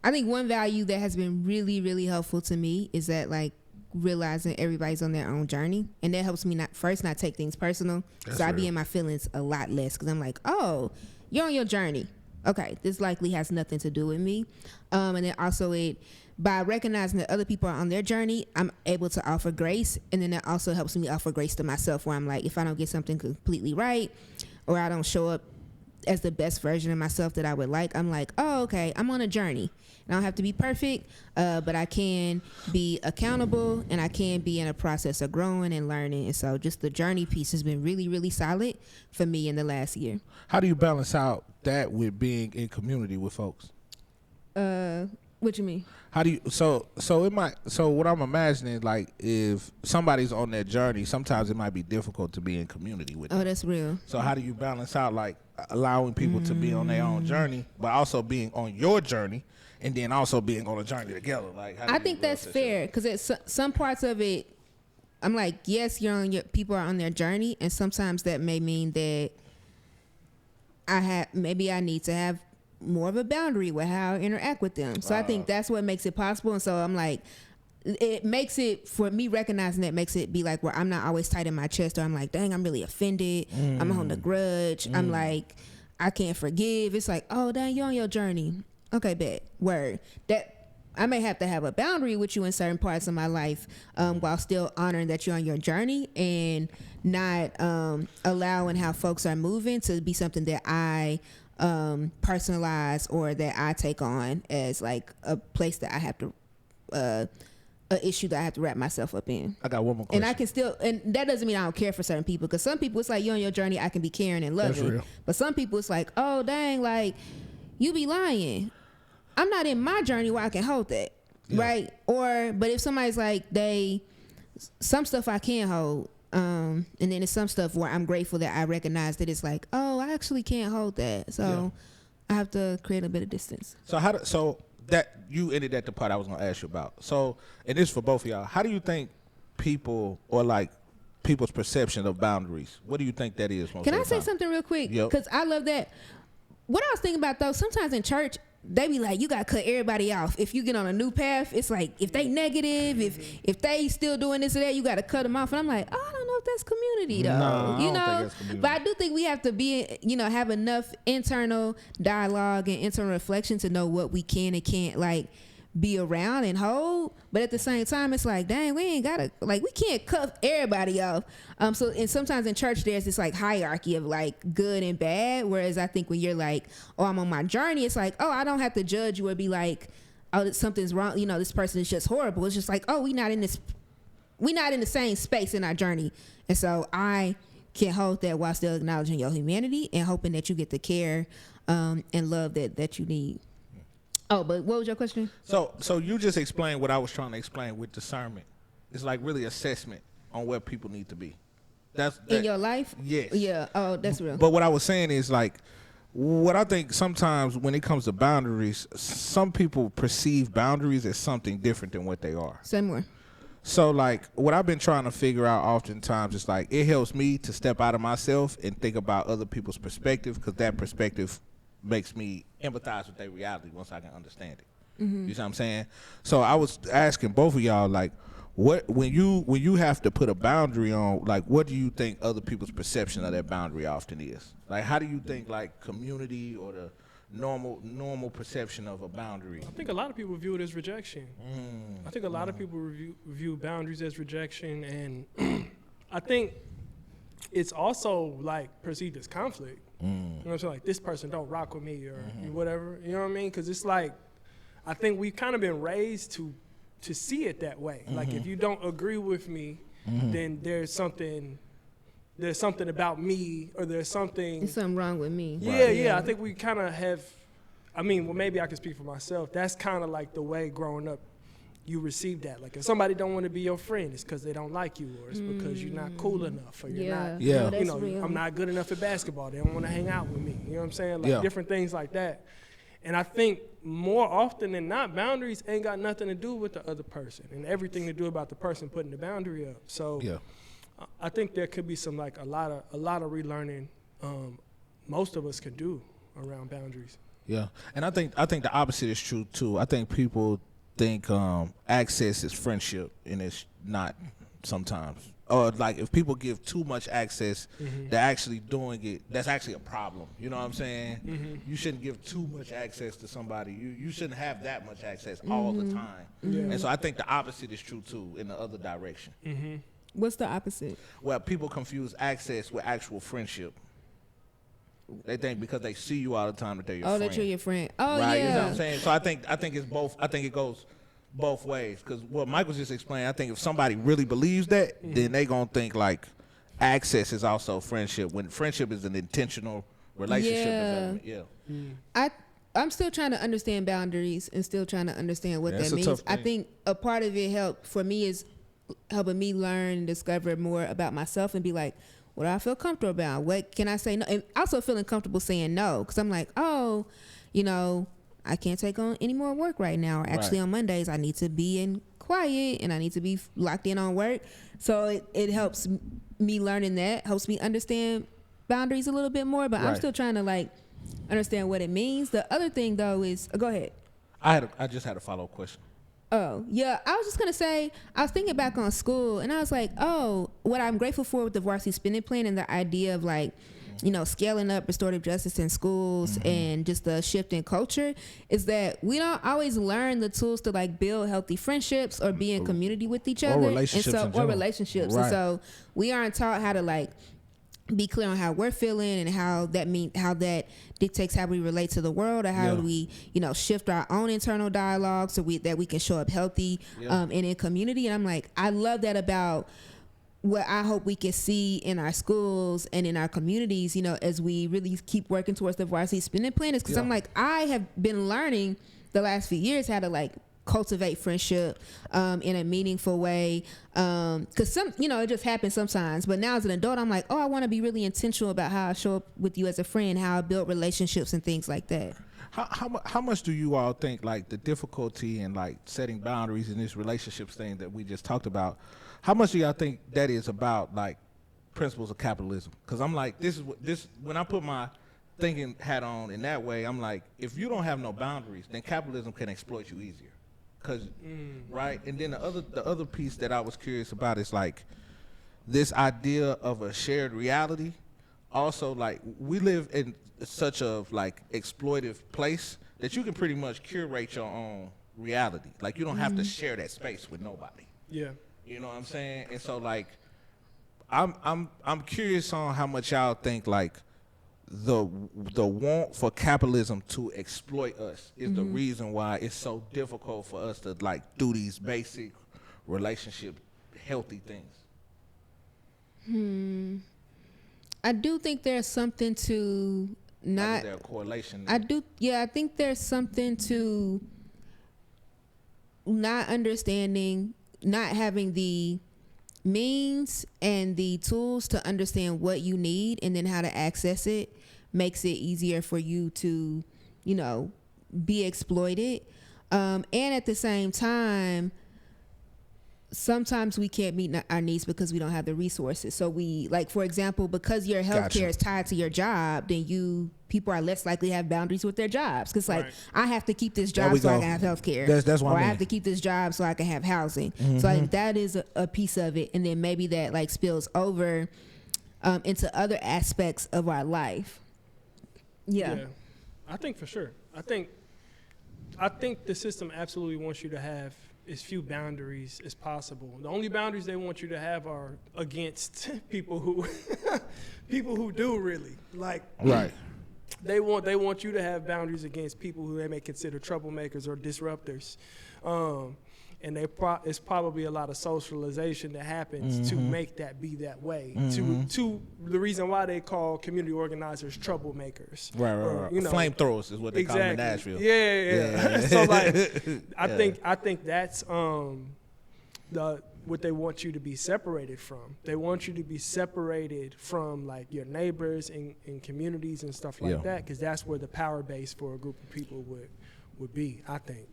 Speaker 2: I think one value that has been really, really helpful to me is that like realizing everybody's on their own journey, and that helps me not take things personal.
Speaker 1: That's
Speaker 2: so I be
Speaker 1: real.
Speaker 2: in my feelings a lot less because I'm like, oh, you're on your journey. Okay, this likely has nothing to do with me. And then also by recognizing that other people are on their journey, I'm able to offer grace, and then that also helps me offer grace to myself, where I'm like, if I don't get something completely right, or I don't show up as the best version of myself that I would like, I'm like, oh, okay, I'm on a journey. I don't have to be perfect, but I can be accountable, and I can be in a process of growing and learning. And so just the journey piece has been really, really solid for me in the last year.
Speaker 1: How do you balance out that with being in community with folks?
Speaker 2: What you mean?
Speaker 1: How do you so what I'm imagining, like if somebody's on their journey, sometimes it might be difficult to be in community with them.
Speaker 2: Oh, that's real.
Speaker 1: So how do you balance out like allowing people to be on their own journey, but also being on your journey, and then also being on a journey together? Like, how do
Speaker 2: I
Speaker 1: you
Speaker 2: think
Speaker 1: balance
Speaker 2: that's
Speaker 1: that
Speaker 2: fair
Speaker 1: shit?
Speaker 2: because some parts of it, I'm like, yes, people are on their journey, and sometimes that may mean that I need to have more of a boundary with how I interact with them. So I think that's what makes it possible. And so I'm like, it makes it, for me recognizing that makes it be like where I'm not always tight in my chest, or I'm like, dang, I'm really offended. I'm holding a grudge. I'm like, I can't forgive. It's like, oh, dang, you're on your journey. Okay, bet. Word. That I may have to have a boundary with you in certain parts of my life, while still honoring that you're on your journey, and not allowing how folks are moving to be something that I personalize, or that I take on as like a place that I have to a issue that I have to wrap myself up in.
Speaker 1: I got one more question.
Speaker 2: And I can still, and that doesn't mean I don't care for certain people, because some people it's like, you're on your journey, I can be caring and loving.
Speaker 1: That's real.
Speaker 2: But some people it's like, oh dang, like you be lying. I'm not in my journey where I can hold that.
Speaker 1: Yeah.
Speaker 2: Right? But if somebody's like, some stuff I can't hold, And then there's some stuff where I'm grateful that I recognize that it's like, oh, I actually can't hold that. So I have to create a bit of distance.
Speaker 1: So that you ended at the part I was gonna ask you about. So, and this is for both of y'all. How do you think people or like people's perception of boundaries? What do you think that is?
Speaker 2: Can I say something real quick? Because I love that. What I was thinking about though, sometimes in church, they be like, you gotta cut everybody off. If you get on a new path, it's like if they negative, if they still doing this or that, you gotta cut them off. And I'm like, oh, I don't know if that's community though.
Speaker 1: No, I don't think that's community.
Speaker 2: But I do think we have to be, have enough internal dialogue and internal reflection to know what we can and can't like be around and hold. But at the same time, it's like, dang, we ain't gotta, like, we can't cut everybody off. And sometimes in church there's this like hierarchy of like good and bad, whereas I think when you're like, oh, I'm on my journey, it's like, oh, I don't have to judge you or be like, oh, something's wrong, this person is just horrible. It's just like, oh, we not in the same space in our journey. And so I can hold that while still acknowledging your humanity and hoping that you get the care and love that you need. Oh, but what was your question?
Speaker 1: So you just explained what I was trying to explain with discernment. It's like really assessment on where people need to be. That's
Speaker 2: in your life?
Speaker 1: Yes.
Speaker 2: Yeah. Oh, that's real.
Speaker 1: But what I was saying is like, what I think sometimes when it comes to boundaries, some people perceive boundaries as something different than what they are.
Speaker 2: Same way.
Speaker 1: So like what I've been trying to figure out oftentimes is like it helps me to step out of myself and think about other people's perspective, because that perspective makes me empathize with their reality once I can understand it. You see what I'm saying? So I was asking both of y'all, like, what when you have to put a boundary on, like, what do you think other people's perception of that boundary often is? Like, how do you think like community or the normal perception of a boundary?
Speaker 3: I think a lot of people view it as rejection. I think a lot of people view boundaries as rejection, and I think it's also like perceived as conflict. You know what I'm saying? Like, this person don't rock with me or whatever. You know what I mean? Because it's like, I think we've kind of been raised to see it that way. Like, if you don't agree with me, then there's something about me, or there's something
Speaker 2: wrong with me.
Speaker 3: Yeah. I think we kind of have. I mean, well, maybe I can speak for myself. That's kind of like the way growing up you receive that. Like, if somebody don't want to be your friend, it's because they don't like you, or it's because you're not cool enough, or you're not,
Speaker 2: real.
Speaker 3: I'm not good enough at basketball. They don't want to hang out with me. You know what I'm saying? Like, different things like that. And I think more often than not, boundaries ain't got nothing to do with the other person, and everything to do about the person putting the boundary up. So I think there could be some, like, a lot of relearning most of us could do around boundaries. Yeah.
Speaker 1: And I think the opposite is true too. I think people think access is friendship, and it's not sometimes. Or like, if people give too much access, they're actually doing it. That's actually a problem. You know what I'm saying? You shouldn't give too much access to somebody. You shouldn't have that much access all the time. And so I think the opposite is true too, in the other direction.
Speaker 2: What's the opposite?
Speaker 1: Well, people confuse access with actual friendship. They think because they see you all the time that they're your friend.
Speaker 2: Oh, that you're your friend. Oh,
Speaker 1: right?
Speaker 2: yeah.
Speaker 1: You know what I'm saying? So I think it's both. I think it goes both ways. Because what Mike was just explaining, I think if somebody really believes that, then they gonna think like access is also friendship, when friendship is an intentional relationship development.
Speaker 2: I'm still trying to understand boundaries and still trying to understand what that means. I think a part of it helped for me is helping me learn and discover more about myself and be like, what do I feel comfortable about? What can I say no? And also feeling comfortable saying no, because I'm like, oh, I can't take on any more work right now. Or actually on Mondays, I need to be in quiet and I need to be locked in on work. So it helps me learning that, helps me understand boundaries a little bit more, but I'm still trying to like understand what it means. The other thing though is, go ahead.
Speaker 1: I just had a follow-up question.
Speaker 2: Oh, yeah. I was just going to say, I was thinking back on school and I was like, oh, what I'm grateful for with the Varsity Spending Plan and the idea of like, scaling up restorative justice in schools and just the shift in culture is that we don't always learn the tools to like build healthy friendships or be in community with each other. Or relationships.
Speaker 1: Right.
Speaker 2: And so we aren't taught how to like be clear on how we're feeling and how that dictates how we relate to the world, or how do we, shift our own internal dialogue so that we can show up healthy and in community. And I'm like, I love that about what I hope we can see in our schools and in our communities, as we really keep working towards the Varsity Spending Plan, is because I'm like, I have been learning the last few years how to like cultivate friendship in a meaningful way. Because some, it just happens sometimes. But now as an adult, I'm like, oh, I want to be really intentional about how I show up with you as a friend, how I build relationships and things like that.
Speaker 1: How much do you all think like the difficulty in like setting boundaries in this relationships thing that we just talked about? How much do y'all think that is about like principles of capitalism? Because I'm like, when I put my thinking hat on in that way, I'm like, if you don't have no boundaries, then capitalism can exploit you easier. Right? And then the other piece that I was curious about is like this idea of a shared reality. Also, like, we live in such a like exploitive place that you can pretty much curate your own reality. Like, you don't have to share that space with nobody.
Speaker 3: Yeah.
Speaker 1: You know what I'm saying? And so like I'm curious on how much y'all think like the want for capitalism to exploit us is the reason why it's so difficult for us to like do these basic relationship healthy things.
Speaker 2: I do think there's something to not.
Speaker 1: Is there a correlation?
Speaker 2: I do. Yeah, I think there's something to not understanding, not having the means and the tools to understand what you need and then how to access it makes it easier for you to, be exploited. And at the same time, sometimes we can't meet our needs because we don't have the resources. So we, like, for example, because your healthcare is tied to your job, then people are less likely to have boundaries with their jobs. Because, like, I have to keep this job so I can have healthcare.
Speaker 1: That's what I mean.
Speaker 2: I have to keep this job so I can have housing. So I think that is a piece of it. And then maybe that, like, spills over into other aspects of our life. Yeah.
Speaker 3: I think for sure. I think the system absolutely wants you to have as few boundaries as possible. The only boundaries they want you to have are against people who do really like.
Speaker 1: Right.
Speaker 3: They want you to have boundaries against people who they may consider troublemakers or disruptors. And it's probably a lot of socialization that happens to make that be that way. To the reason why they call community organizers troublemakers.
Speaker 1: Right. Flamethrowers is what they call them in Nashville.
Speaker 3: Yeah. So like, I think that's what they want you to be separated from. They want you to be separated from like your neighbors and communities and stuff like that, because that's where the power base for a group of people would be, I think.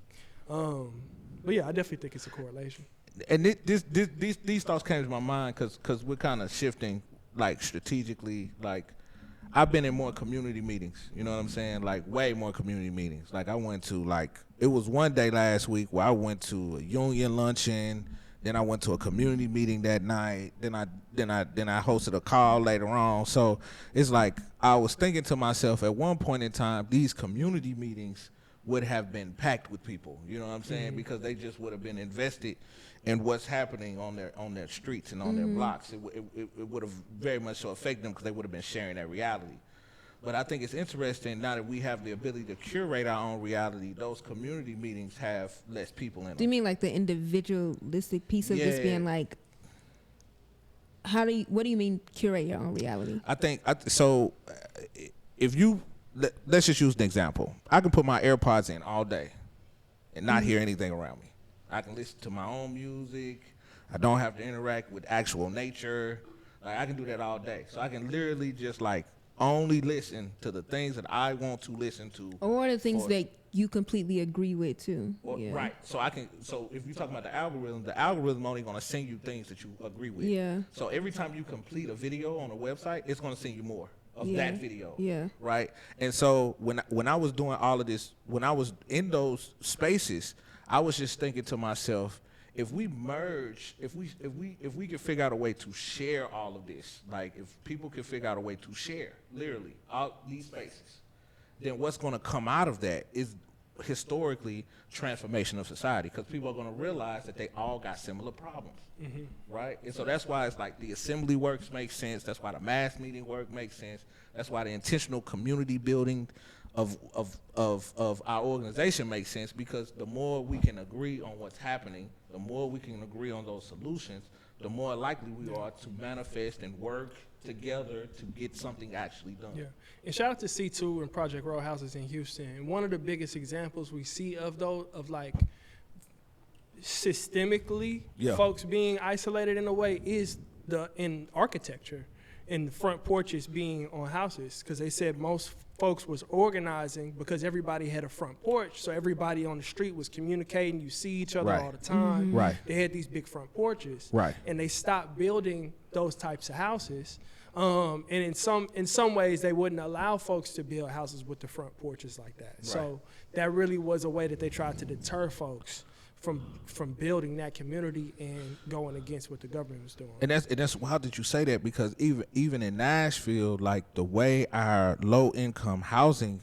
Speaker 3: But yeah, I definitely think it's a correlation.
Speaker 1: And these thoughts came to my mind because we're kind of shifting like strategically. Like, I've been in more community meetings, you know what I'm saying? Like, way more community meetings. Like, I went to it was one day last week where I went to a union luncheon, then I went to a community meeting that night, then I hosted a call later on. So it's like I was thinking to myself at one point in time, these community meetings would have been packed with people, you know what I'm saying? Because they just would have been invested in what's happening on their streets and on their blocks. It would have very much so affected them because they would have been sharing that reality. But I think it's interesting now that we have the ability to curate our own reality, those community meetings have less people in them.
Speaker 2: Do you mean like the individualistic piece of this being like, what do you mean curate your own reality?
Speaker 1: I think, if you, let's just use an example. I can put my AirPods in all day and not hear anything around me. I can listen to my own music. I don't have to interact with actual nature. Like, I can do that all day. So I can literally just like only listen to the things that I want to listen to.
Speaker 2: Or the things that you completely agree with too.
Speaker 1: Right. So if you're talking about the algorithm only going to send you things that you agree with.
Speaker 2: Yeah.
Speaker 1: So every time you complete a video on a website, it's going to send you more of that video.
Speaker 2: Yeah.
Speaker 1: Right. And so when I was doing all of this, when I was in those spaces, I was just thinking to myself, if we merge, if we could figure out a way to share all of this, like if people could figure out a way to share literally all these spaces, then what's going to come out of that is historically transformation of society, because people are going to realize that they all got similar problems, right? And so that's why it's like the assembly works makes sense. That's why the mass meeting work makes sense. That's why the intentional community building of our organization makes sense, because the more we can agree on what's happening, the more we can agree on those solutions, the more likely we are to manifest and work together to get something actually done.
Speaker 3: Yeah, and shout out to C2 and Project Row Houses in Houston. And one of the biggest examples we see of like systemically, folks being isolated in a way is in architecture and the front porches being on houses, because they said most folks was organizing because everybody had a front porch, so everybody on the street was communicating. You see each other all the time.
Speaker 1: Right.
Speaker 3: They had these big front porches.
Speaker 1: Right.
Speaker 3: And they stopped building those types of houses. And in some ways, they wouldn't allow folks to build houses with the front porches like that. Right. So that really was a way that they tried to deter folks from building that community and going against what the government was doing.
Speaker 1: And that's how did you say that? Because even in Nashville, like the way our low income housing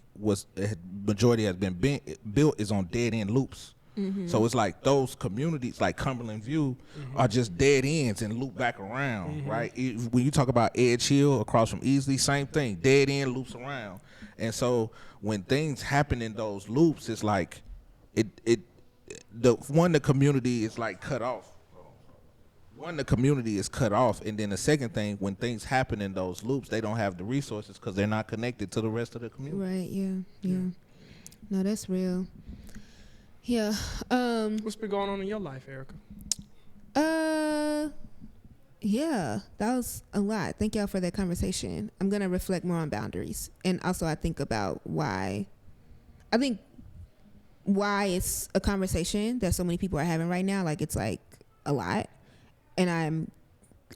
Speaker 1: majority has been built is on dead end loops. Mm-hmm. So it's like those communities like Cumberland View are just dead ends and loop back around, right? When you talk about Edge Hill across from Easley, same thing, dead end loops around. And so when things happen in those loops, it's like the community is like cut off. The community is cut off, and then the second thing, when things happen in those loops, they don't have the resources because they're not connected to the rest of the community.
Speaker 2: Right. Yeah. No, that's real. Yeah.
Speaker 3: What's been going on in your life, Erica?
Speaker 2: Yeah, that was a lot. Thank y'all for that conversation. I'm gonna reflect more on boundaries, and also I think about why it's a conversation that so many people are having right now. Like, it's like a lot. And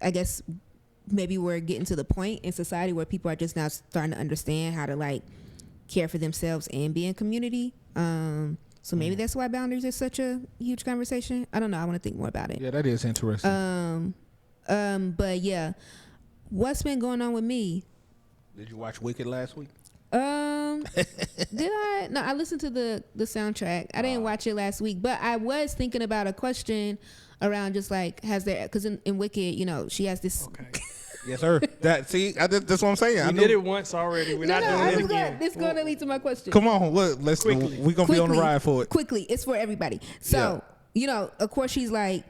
Speaker 2: I guess maybe we're getting to the point in society where people are just now starting to understand how to like care for themselves and be in community. So maybe that's why boundaries are such a huge conversation. I don't know. I want to think more about it.
Speaker 1: Yeah, that is interesting.
Speaker 2: But yeah, what's been going on with me?
Speaker 1: Did you watch Wicked last week?
Speaker 2: Did I? No, I listened to the soundtrack. I didn't watch it last week, but I was thinking about a question around just like, because in Wicked, you know, she has this.
Speaker 3: Okay.
Speaker 1: Yes, sir. That's what I'm saying.
Speaker 3: We did it once already. We're not doing it again.
Speaker 2: This is going to lead to my question.
Speaker 1: Come on, we're gonna be on the ride for it.
Speaker 2: Quickly, it's for everybody. So, you know, of course, she's like,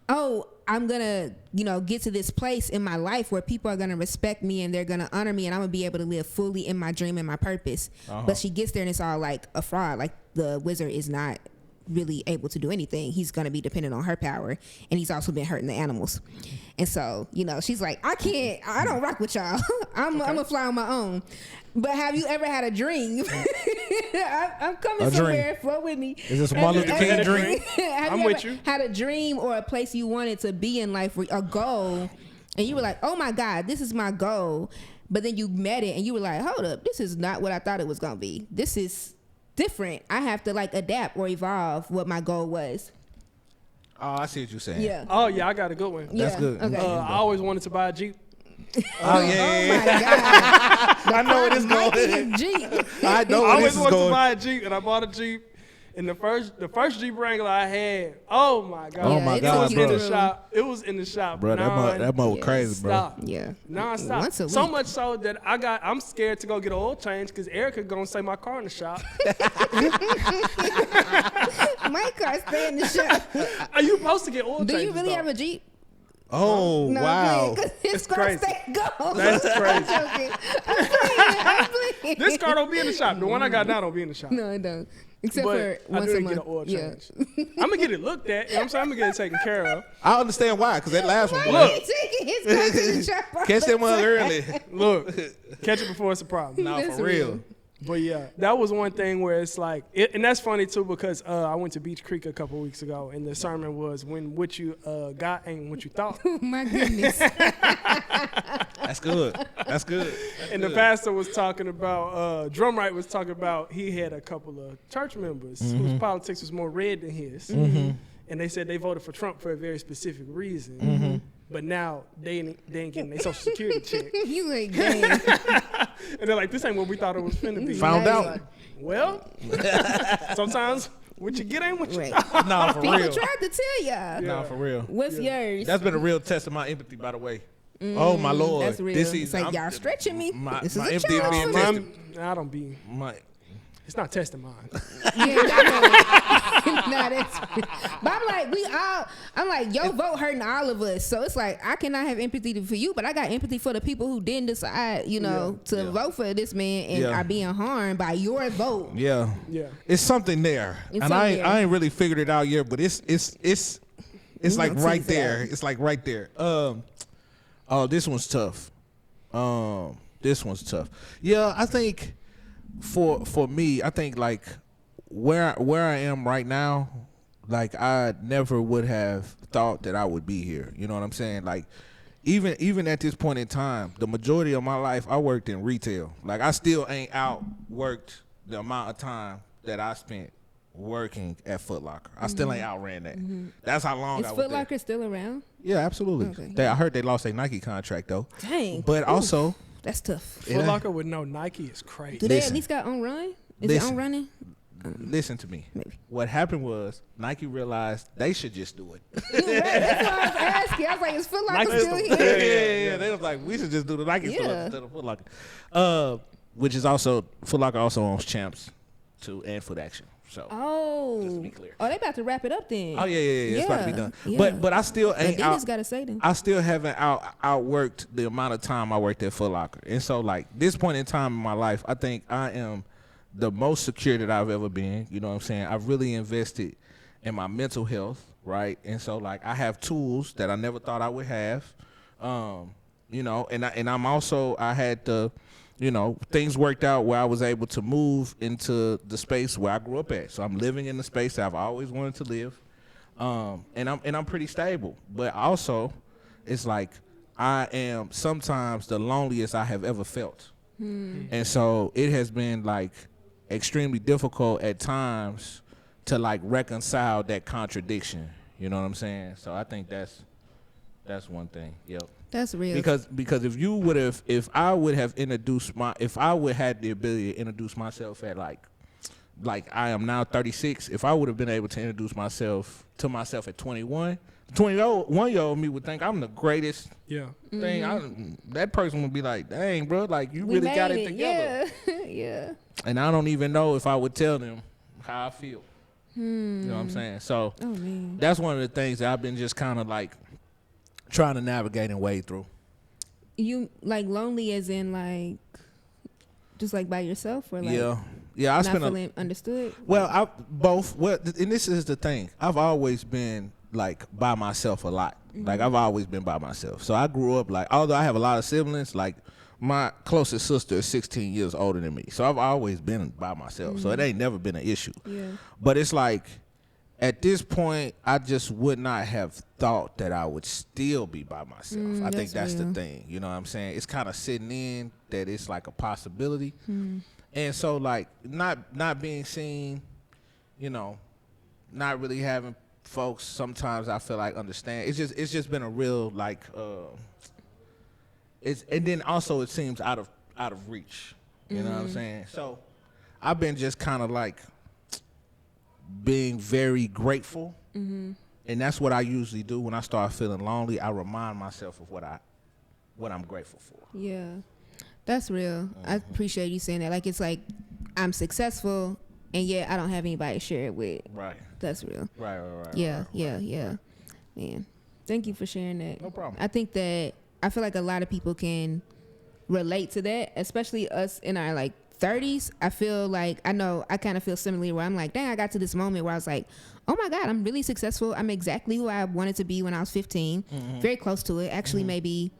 Speaker 2: oh, I'm gonna, you know, get to this place in my life where people are gonna respect me and they're gonna honor me, and I'm gonna be able to live fully in my dream and my purpose. But she gets there and it's all like a fraud. Like, the wizard is not really able to do anything. He's gonna be dependent on her power, and he's also been hurting the animals. And so, you know, she's like, I don't rock with y'all. I'm gonna fly on my own. But have you ever had a dream? I'm coming somewhere. Flow with me.
Speaker 1: Is this a Martin Luther King dream?
Speaker 3: I'm with you.
Speaker 2: Had a dream or a place you wanted to be in life, a goal, and you were like, oh my God, this is my goal. But then you met it and you were like, hold up, this is not what I thought it was gonna be. This is different. I have to like adapt or evolve what my goal was.
Speaker 1: Oh, I see what you're saying.
Speaker 2: Yeah.
Speaker 3: Oh yeah, I got a good one.
Speaker 1: That's good.
Speaker 2: Okay.
Speaker 3: I always wanted to buy a Jeep.
Speaker 1: Oh yeah.
Speaker 2: Oh my God.
Speaker 1: I know where this going.
Speaker 2: Jeep.
Speaker 1: I know
Speaker 3: I
Speaker 1: where this
Speaker 3: always
Speaker 1: is
Speaker 3: wanted
Speaker 1: going.
Speaker 3: to buy a Jeep, and I bought a Jeep. And the first Jeep Wrangler I had, oh my God.
Speaker 1: Oh my God,
Speaker 3: it was in
Speaker 1: bro.
Speaker 3: the shop. It was in the shop.
Speaker 1: Bro, that mug was crazy, bro.
Speaker 3: Stop.
Speaker 2: Yeah.
Speaker 3: Non-stop.
Speaker 2: Once a week.
Speaker 3: So much so that I'm scared to go get an oil change because Erica gonna say my car in the shop.
Speaker 2: My car stay in the shop.
Speaker 3: Are you supposed to get oil changes?
Speaker 2: Do you really
Speaker 3: though?
Speaker 2: have a Jeep?
Speaker 1: Oh,
Speaker 2: No,
Speaker 1: wow.
Speaker 3: It's crazy.
Speaker 2: Go.
Speaker 3: That's crazy.
Speaker 2: I'm playing.
Speaker 3: This car don't be in the shop. The one I got now don't be in the shop.
Speaker 2: No, I don't. Except
Speaker 3: But
Speaker 2: for
Speaker 3: I
Speaker 2: once
Speaker 3: do
Speaker 2: a
Speaker 3: get an
Speaker 2: month.
Speaker 3: oil
Speaker 2: Yeah.
Speaker 3: change. I'm gonna get it looked at. You know what I'm saying? I'm gonna get it taken care of.
Speaker 1: I understand why, because that last one, boy.
Speaker 3: Look.
Speaker 2: He taking his car to the shop.
Speaker 1: Catch that one early.
Speaker 3: Look, catch it before it's a problem.
Speaker 1: Nah,
Speaker 2: That's
Speaker 1: for real.
Speaker 3: But yeah, that was one thing where it's like, and that's funny too because I went to Beach Creek a couple weeks ago, and the sermon was when what you got ain't what you thought.
Speaker 2: Oh my goodness.
Speaker 1: That's good. That's good.
Speaker 3: And the pastor was talking about, Drumright was talking about he had a couple of church members whose politics was more red than his. And they said they voted for Trump for a very specific reason. But now they ain't getting their Social Security check.
Speaker 2: You like, dang.
Speaker 3: And they're like, this ain't what we thought it was finna be.
Speaker 1: Found
Speaker 2: Nice.
Speaker 1: out.
Speaker 3: Well, sometimes what you get ain't what you
Speaker 2: Right.
Speaker 3: thought.
Speaker 1: Nah, for
Speaker 2: People
Speaker 1: real.
Speaker 2: tried to tell y'all.
Speaker 1: Nah, for real.
Speaker 2: What's yours?
Speaker 1: That's been a real test of my empathy, by the way. Oh, my Lord.
Speaker 2: That's real.
Speaker 1: This
Speaker 2: It's like, y'all stretching me.
Speaker 1: My
Speaker 2: This is a
Speaker 1: empathy is
Speaker 2: challenge
Speaker 1: being
Speaker 2: for me.
Speaker 1: tested.
Speaker 3: I don't be.
Speaker 1: My,
Speaker 3: It's not testing mine.
Speaker 2: Yeah, Nah, that's. But I'm like, I'm like, your vote hurting all of us. So it's like, I cannot have empathy for you, but I got empathy for the people who didn't decide, to vote for this man and are being harmed by your vote.
Speaker 1: Yeah. It's something there, I ain't really figured it out yet, but it's like right there. It's like right there. Oh, this one's tough. Yeah, I think for me, I think like where I am right now, like I never would have thought that I would be here. You know what I'm saying? Like even at this point in time, the majority of my life I worked in retail. Like I still ain't outworked the amount of time that I spent working at Foot Locker. I still ain't outran that. That's how long I was
Speaker 2: Foot Locker still around?
Speaker 1: Yeah, absolutely.
Speaker 2: Okay.
Speaker 1: I heard they lost their Nike contract though.
Speaker 2: Dang.
Speaker 1: But also,
Speaker 2: that's tough.
Speaker 3: Foot Locker with no Nike is crazy.
Speaker 2: Do they at least got on run? Is it on running?
Speaker 1: Listen to me.
Speaker 2: Maybe.
Speaker 1: What happened was Nike realized they should just do it.
Speaker 2: That's what I was asking. I was like, is Foot Locker still here?
Speaker 1: Yeah. They was like, we should just do the Nike store instead of Foot Locker. Which is also, Foot Locker also owns Champs too and Foot Action. So just to be clear.
Speaker 2: Oh, they about to wrap it up then.
Speaker 1: Oh yeah. It's about to be done.
Speaker 2: Yeah.
Speaker 1: But I still ain't out.
Speaker 2: Gotta say them.
Speaker 1: I still haven't outworked the amount of time I worked at Foot Locker. And so like this point in time in my life, I think I am the most secure that I've ever been. You know what I'm saying? I've really invested in my mental health, right? And so like I have tools that I never thought I would have. And I'm also, I had the, things worked out where I was able to move into the space where I grew up at. So I'm living in the space that I've always wanted to live. And I'm pretty stable. But also, it's like I am sometimes the loneliest I have ever felt. And so it has been like extremely difficult at times to like reconcile that contradiction. You know what I'm saying? So I think that's one thing. Yep.
Speaker 2: That's real.
Speaker 1: Because if I would have had the ability to introduce myself at like I am now 36, if I would have been able to introduce myself at 21, 21-year-old me would think I'm the greatest thing. That person would be like, dang, bro, like you really got it together.
Speaker 2: Yeah.
Speaker 1: And I don't even know if I would tell them how I feel. You know what I'm saying? So that's one of the things that I've been just kind of like trying to navigate and wade through.
Speaker 2: You like lonely as in like just like by yourself or like
Speaker 1: I
Speaker 2: not feeling understood?
Speaker 1: Well, both. Well, and this is the thing. I've always been like by myself a lot. Like I've always been by myself. So I grew up like, although I have a lot of siblings, like my closest sister is 16 years older than me. So I've always been by myself. So it ain't never been an issue. Yeah. But it's like at this point, I just would not have thought that I would still be by myself. I think that's the thing. You know what I'm saying? It's kind of sitting in that it's like a possibility. And so like not being seen, not really having folks sometimes I feel like understand. It's just been a real like and then also it seems out of reach. You know what I'm saying? So I've been just kind of like being very grateful, and that's what I usually do when I start feeling lonely. I remind myself of what I'm grateful for.
Speaker 2: Yeah, that's real. I appreciate you saying that. Like it's like I'm successful, and yet I don't have anybody to share it with.
Speaker 1: Right.
Speaker 2: That's real.
Speaker 1: Right.
Speaker 2: Yeah. Man, thank you for sharing that.
Speaker 1: No problem.
Speaker 2: I think that I feel like a lot of people can relate to that, especially us in our like 30s. I feel like I kind of feel similarly where I'm like, dang, I got to this moment where I was like, oh my God, I'm really successful. I'm exactly who I wanted to be when I was 15. Very close to it. Actually, maybe,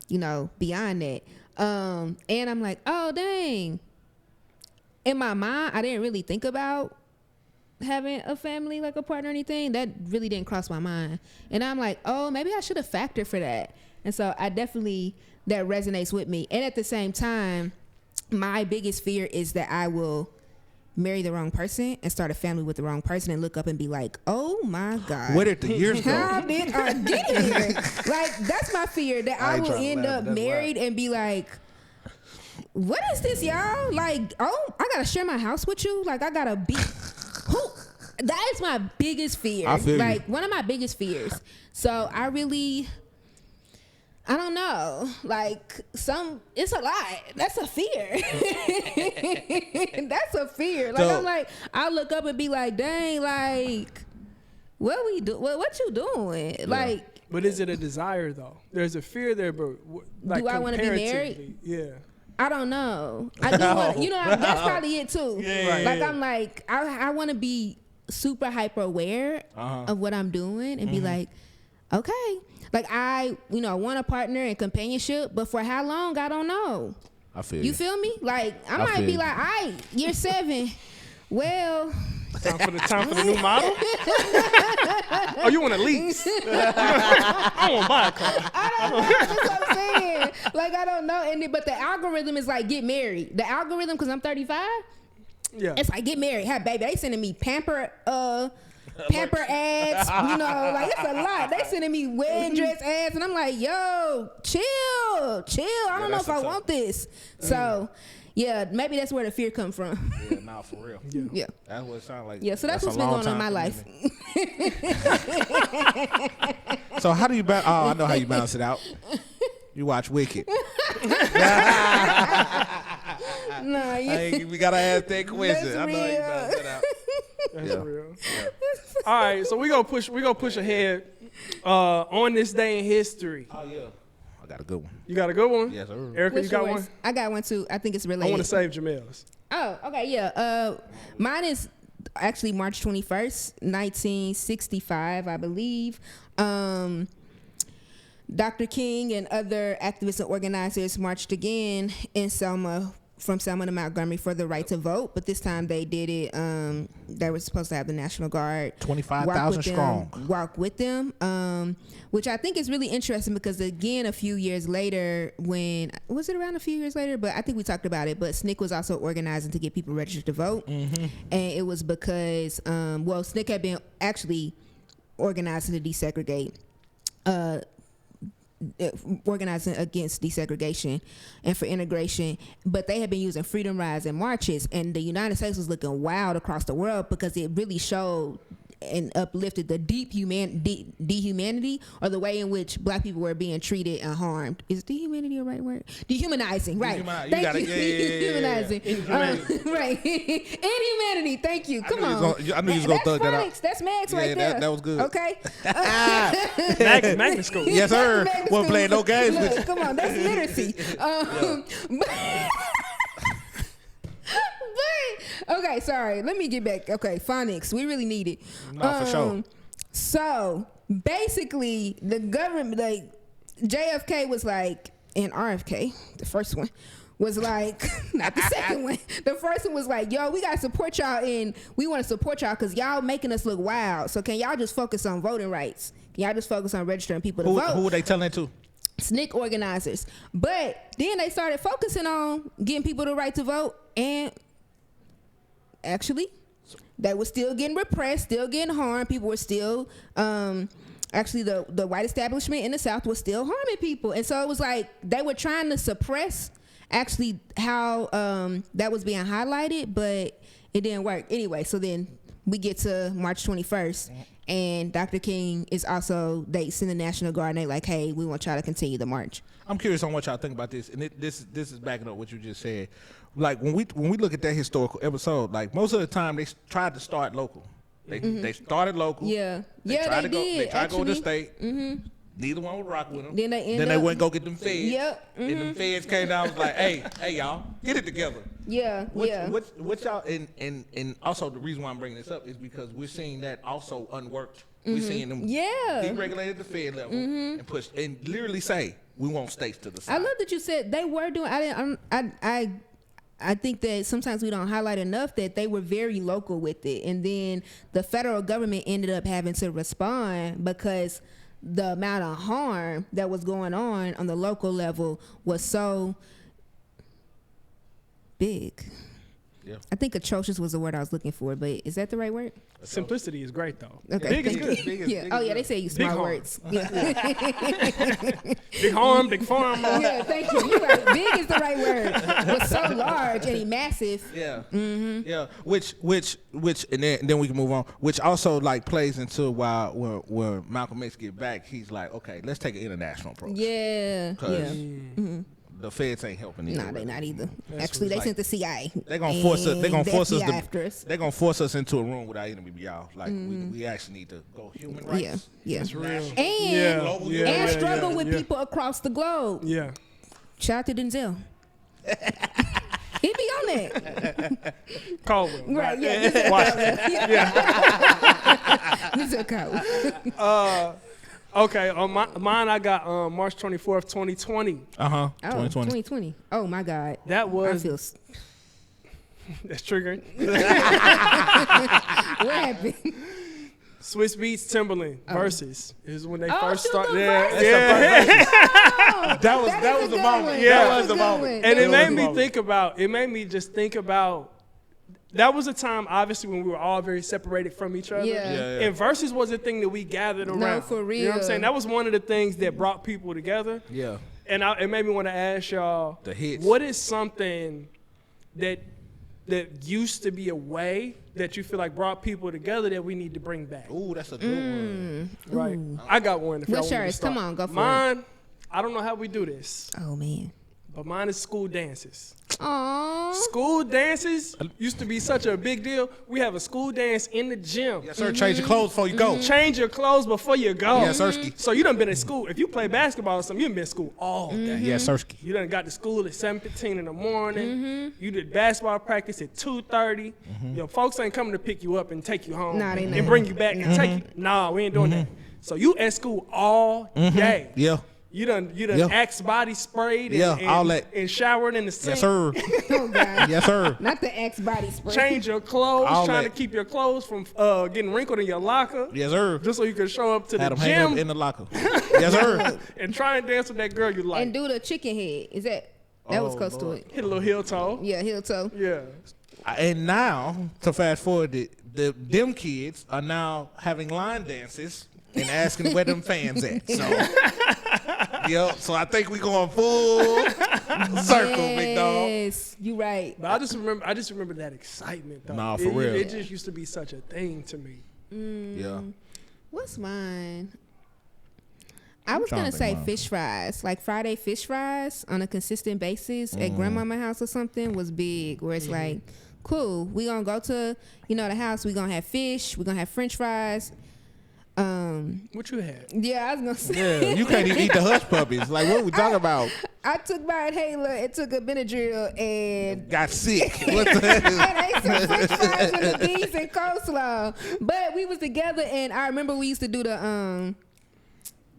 Speaker 2: beyond that. And I'm like, oh, dang. In my mind, I didn't really think about having a family, like a partner or anything. That really didn't cross my mind. And I'm like, oh, maybe I should have factored for that. And so that resonates with me. And at the same time, my biggest fear is that I will marry the wrong person and start a family with the wrong person and look up and be like, oh my God.
Speaker 1: Where did the years go?
Speaker 2: How did I get here? Like, that's my fear, that I will end up married and be like, what is this, y'all? Like, oh, I got to share my house with you? Like, I got to be... That is my biggest fear.
Speaker 1: I feel
Speaker 2: like, one of my biggest fears. So, I I don't know. Like it's a lot. That's a fear. That's a fear. Like I'm like, I look up and be like, dang, like, what we do? What you doing? Yeah. Like,
Speaker 3: but is it a desire though? There's a fear there, but like,
Speaker 2: do I want to be married?
Speaker 3: Yeah.
Speaker 2: I don't know. I do want. You know, that's probably it too.
Speaker 3: Yeah, right.
Speaker 2: Like I'm like, I want to be super hyper aware of what I'm doing and be like, okay. Like I want a partner and companionship, but for how long, I don't know.
Speaker 1: I feel
Speaker 2: you. Feel me? Like I might be like, all right, year 7. Well,
Speaker 3: time for the new model. Oh, you want to lease? I want to buy a car.
Speaker 2: I don't know. That's what I'm saying. Like I don't know. But the algorithm is like get married. The algorithm, because I'm 35.
Speaker 3: Yeah.
Speaker 2: It's like get married, have baby. They sending me pamper ads, like it's a lot. They sending me wedding dress ads, and I'm like, yo, chill. I don't know if I want this. So, yeah, maybe that's where the fear come from.
Speaker 1: Yeah, nah, for real.
Speaker 2: Yeah.
Speaker 1: That's what it sounds like.
Speaker 2: Yeah, so that's what's been going on in my life.
Speaker 1: So how do you balance? Oh, I know how you balance it out. You watch Wicked.
Speaker 2: No,
Speaker 1: we gotta ask that question. I know how you balance it out.
Speaker 3: That's real. Yeah. All right, so we gonna push ahead on this day in history.
Speaker 1: Oh yeah, I got a good one.
Speaker 3: You got a good one?
Speaker 1: Yes, sir.
Speaker 3: Erica, you got one?
Speaker 2: I got one too. I think it's related.
Speaker 3: I want to save Jamel's.
Speaker 2: Oh, okay, yeah. Mine is actually March 21st, 1965, I believe. Dr. King and other activists and organizers marched again in Selma. From Selma to Montgomery for the right to vote, but this time they did it. They were supposed to have the National Guard
Speaker 1: 25,000 strong
Speaker 2: walk with them, which I think is really interesting because again, a few years later, when was it around a few years later? But I think we talked about it. But SNCC was also organizing to get people registered to vote, and it was because SNCC had been actually organizing to desegregate. Organizing against desegregation and for integration, but they had been using freedom rides and marches, and the United States was looking wild across the world because it really showed and uplifted the dehumanity or the way in which black people were being treated and harmed. Is dehumanity a right word? Dehumanizing, right. Thank you. Dehumanizing. Right. Inhumanity, thank you. Come on.
Speaker 1: I knew you was going to thug that out.
Speaker 2: That's Max right there.
Speaker 1: That was good.
Speaker 2: Okay.
Speaker 3: Magna School.
Speaker 1: Yes, sir. Wasn't playing no games with you.
Speaker 2: Come on, that's literacy. Okay, sorry. Let me get back. Okay, phonics. We really need it.
Speaker 1: No, for sure.
Speaker 2: So basically, the government, like JFK was like, and RFK, the first one, was like, not the second one. The first one was like, yo, we gotta support y'all, and we want to support y'all because y'all making us look wild. So can y'all just focus on voting rights? Can y'all just focus on registering people to vote?
Speaker 1: Who were they telling that to?
Speaker 2: SNCC organizers. But then they started focusing on getting people the right to vote, and actually they were still getting repressed, still getting harmed. People were still actually the white establishment in the South was still harming people. And so it was like they were trying to suppress actually how that was being highlighted, but it didn't work. Anyway, so then we get to March 21st, and Dr. King is also, they send the National Guard, and they like, hey, we want y'all to continue the march.
Speaker 1: I'm curious on what y'all think about this, and this is backing up what you just said. Like when we look at that historical episode, like most of the time they tried to start local. They started local.
Speaker 2: Yeah.
Speaker 1: They tried to
Speaker 2: did.
Speaker 1: They tried to go to the state. Neither one would rock with them. Then they went and go get them feds.
Speaker 2: Yep.
Speaker 1: And them feds came down and was like, hey y'all, get it together.
Speaker 2: Yeah.
Speaker 1: What y'all and also the reason why I'm bringing this up is because we're seeing that also unworked. We're seeing them deregulate at the fed level and push and literally say we want states to the side.
Speaker 2: I love that you said they were doing. I think that sometimes we don't highlight enough that they were very local with it, and then the federal government ended up having to respond because the amount of harm that was going on the local level was so big.
Speaker 1: Yeah.
Speaker 2: I think atrocious was the word I was looking for, but is that the right word?
Speaker 3: Simplicity is great though.
Speaker 2: Okay.
Speaker 3: Big is good.
Speaker 2: They say you smart
Speaker 3: harm.
Speaker 2: words. Yeah.
Speaker 3: Big harm, big farm.
Speaker 2: Yeah, thank you. You're right. Big is the right word. Was so large and he massive.
Speaker 1: Yeah. Yeah. Which, and then we can move on. Which also like plays into when Malcolm X get back, he's like, okay, let's take an international approach.
Speaker 2: Yeah.
Speaker 1: Because the feds ain't helping either.
Speaker 2: Nah, they not either. Actually, they sent the CIA.
Speaker 1: They're gonna force us. They're gonna force us.
Speaker 2: after us.
Speaker 1: They're gonna force us into a room with our enemy, y'all. Like we actually need to go human rights.
Speaker 2: Yeah.
Speaker 3: It's real.
Speaker 2: And struggle with people across the globe.
Speaker 3: Yeah.
Speaker 2: Shout out to Denzel. He be on that.
Speaker 3: Caldwell.
Speaker 2: Right, yeah.
Speaker 3: Washington.
Speaker 2: Denzel Caldwell.
Speaker 3: Okay, on mine I got March 24th, 2020.
Speaker 2: Oh,
Speaker 1: 2020.
Speaker 2: 2020. Oh my God.
Speaker 3: That was
Speaker 2: I feel
Speaker 3: that's triggering.
Speaker 2: what happened?
Speaker 3: Swiss Beats Timberland versus is when they first
Speaker 2: shoot,
Speaker 3: started.
Speaker 2: the
Speaker 3: Yeah,
Speaker 2: Versus.
Speaker 1: That was the moment.
Speaker 3: Yeah.
Speaker 1: That was the moment.
Speaker 3: And it
Speaker 1: That
Speaker 3: made
Speaker 1: was
Speaker 3: me
Speaker 1: the moment.
Speaker 3: it made me just think about. That was a time, obviously, when we were all very separated from each other.
Speaker 2: Yeah.
Speaker 3: And Versus was a thing that we gathered around.
Speaker 2: for real.
Speaker 3: You know what I'm saying? That was one of the things that brought people together.
Speaker 1: Yeah.
Speaker 3: And it made me want to ask y'all,
Speaker 1: The hits.
Speaker 3: what is something that used to be a way that you feel like brought people together that we need to bring back?
Speaker 1: Ooh, that's a good one.
Speaker 3: Right. I got one. If y'all
Speaker 2: What's
Speaker 3: want me to
Speaker 2: yours?
Speaker 3: start.
Speaker 2: Come on, go for it.
Speaker 3: Mine, I don't know how we do this,
Speaker 2: Oh man.
Speaker 3: but mine is school dances.
Speaker 2: Aww.
Speaker 3: School dances used to be such a big deal. We have a school dance in the gym.
Speaker 1: Yes, sir. Change your clothes before you go.
Speaker 3: Change your clothes before you go.
Speaker 1: Yes, sirski.
Speaker 3: So you done been at school. If you play basketball or something, you done been at school all day.
Speaker 1: Yes, sirski.
Speaker 3: You done got to school at 7:15 in the morning. You did basketball practice at 2:30. Your folks ain't coming to pick you up and take you home
Speaker 2: Nah, they
Speaker 3: and
Speaker 2: not.
Speaker 3: bring you back and take you. Nah, we ain't doing that. So you at school all day.
Speaker 1: Yeah.
Speaker 3: You done
Speaker 1: Yeah.
Speaker 3: Axe body sprayed
Speaker 1: Yeah,
Speaker 3: and,
Speaker 1: all that.
Speaker 3: and showered in the sink.
Speaker 1: Yes, sir.
Speaker 2: Oh God.
Speaker 1: Yes, sir.
Speaker 2: Not the X body spray.
Speaker 3: Change your clothes,
Speaker 1: All
Speaker 3: trying
Speaker 1: that.
Speaker 3: to keep your clothes from getting wrinkled in your locker.
Speaker 1: Yes, sir.
Speaker 3: Just so you can show up to
Speaker 1: Had
Speaker 3: the
Speaker 1: them hang up
Speaker 3: gym
Speaker 1: in the locker. Yes, sir.
Speaker 3: and try and dance with that girl you like.
Speaker 2: And do the chicken head. Is that was close to it?
Speaker 3: Hit a little heel toe.
Speaker 2: Yeah, heel toe.
Speaker 3: Yeah.
Speaker 1: And now, to fast forward, them kids are now having line dances and asking where them fans at. So, so I think we going full circle, big dog.
Speaker 2: Yes, you right.
Speaker 3: But I just remember that excitement though.
Speaker 1: Nah, for real.
Speaker 3: It just used to be such a thing to me.
Speaker 1: Yeah.
Speaker 2: What's mine? I was
Speaker 1: trying
Speaker 2: gonna
Speaker 1: to
Speaker 2: say
Speaker 1: think mine.
Speaker 2: fish fries, like Friday fish fries on a consistent basis at grandmama's house or something was big. Where it's like, cool, we gonna go to the house. We gonna have fish. We gonna have French fries.
Speaker 3: What you had?
Speaker 2: Yeah, I was gonna say.
Speaker 1: Yeah, you can't even eat the hush puppies. Like, what we talking about?
Speaker 2: I took my inhaler and took a Benadryl and
Speaker 1: Got sick. What the
Speaker 2: and I ate some French fries with the beans and coleslaw. But we was together, and I remember we used to do the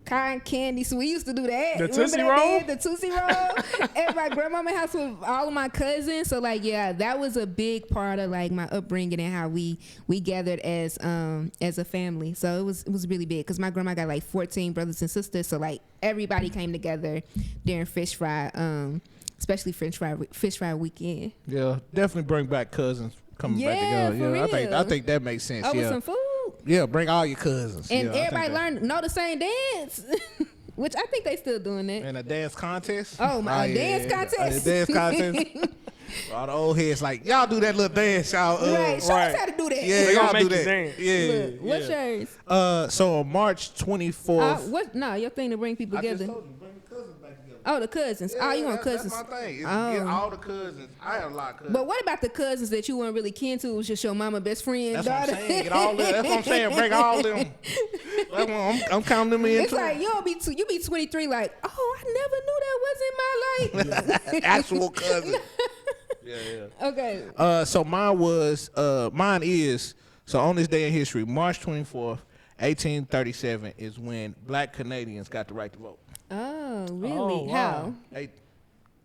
Speaker 2: cotton candy. So we used to do that.
Speaker 3: The
Speaker 2: Remember
Speaker 3: Tootsie
Speaker 2: that
Speaker 3: Roll?
Speaker 2: day? The Tootsie Roll at my grandmama's house with all of my cousins. So like, yeah, that was a big part of like my upbringing and how we gathered as a family. So it was really big because my grandma got like 14 brothers and sisters. So like everybody came together during fish fry, especially fish fry weekend.
Speaker 1: Yeah, definitely bring back cousins coming back together.
Speaker 2: for
Speaker 1: Yeah,
Speaker 2: real.
Speaker 1: I think that makes sense.
Speaker 2: Over
Speaker 1: yeah.
Speaker 2: some food.
Speaker 1: Yeah, bring all your cousins.
Speaker 2: And
Speaker 1: Yeah, I think
Speaker 2: everybody know the same dance, which I think they still doing that.
Speaker 1: And a dance contest.
Speaker 2: Oh, my dance contest.
Speaker 1: A dance contest. All the old heads like, y'all do that little dance, y'all.
Speaker 2: Right, show
Speaker 3: right.
Speaker 2: us how to do that.
Speaker 1: Yeah,
Speaker 3: They gonna
Speaker 1: y'all do
Speaker 3: make you
Speaker 1: that.
Speaker 3: dance.
Speaker 1: Yeah.
Speaker 2: Look, what's yours?
Speaker 1: So on March 24th.
Speaker 2: Your thing to bring people
Speaker 1: I just
Speaker 2: together.
Speaker 1: told you, bring the cousins back together.
Speaker 2: Oh, the cousins. You want cousins.
Speaker 1: That's my thing. It's
Speaker 2: Oh.
Speaker 1: get all the cousins. I have a lot of cousins.
Speaker 2: But what about the cousins that you weren't really kin to? It was just your mama best friend,
Speaker 1: That's
Speaker 2: daughter?
Speaker 1: what I'm saying. Get all them. That's what I'm saying. Bring all them. That's what I'm counting them in
Speaker 2: It's
Speaker 1: too.
Speaker 2: like you be 23 like, oh, I never knew that was in my life.
Speaker 1: Actual cousin. Yeah.
Speaker 2: Okay.
Speaker 1: So mine is, so on this day in history, March 24th, 1837 is when black Canadians got the right to vote.
Speaker 2: Oh, really?
Speaker 3: Oh, wow.
Speaker 2: How?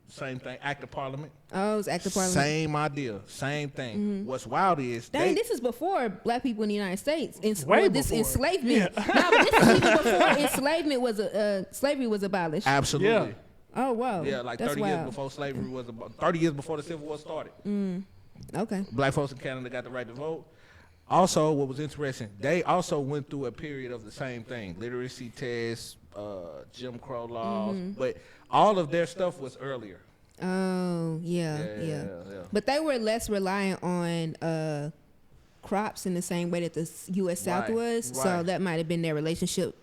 Speaker 1: Same thing, act of parliament.
Speaker 2: Oh, it was act of parliament.
Speaker 1: Same idea, same thing. What's wild is
Speaker 2: Dang, this is before black people in the United States.
Speaker 3: Way
Speaker 2: This
Speaker 3: before.
Speaker 2: enslavement. No, but this is even before enslavement was slavery was abolished.
Speaker 1: absolutely.
Speaker 3: Yeah.
Speaker 2: Oh wow.
Speaker 1: Yeah, like
Speaker 2: That's
Speaker 1: 30 years
Speaker 2: wild.
Speaker 1: before slavery was 30 years before the Civil War started.
Speaker 2: Okay.
Speaker 1: Black folks in Canada got the right to vote. Also, what was interesting, they also went through a period of the same thing: literacy tests, Jim Crow laws, but all of their stuff was earlier.
Speaker 2: Oh, yeah. But they were less reliant on crops in the same way that the U.S. South was.
Speaker 1: Right.
Speaker 2: So that might have been their relationship,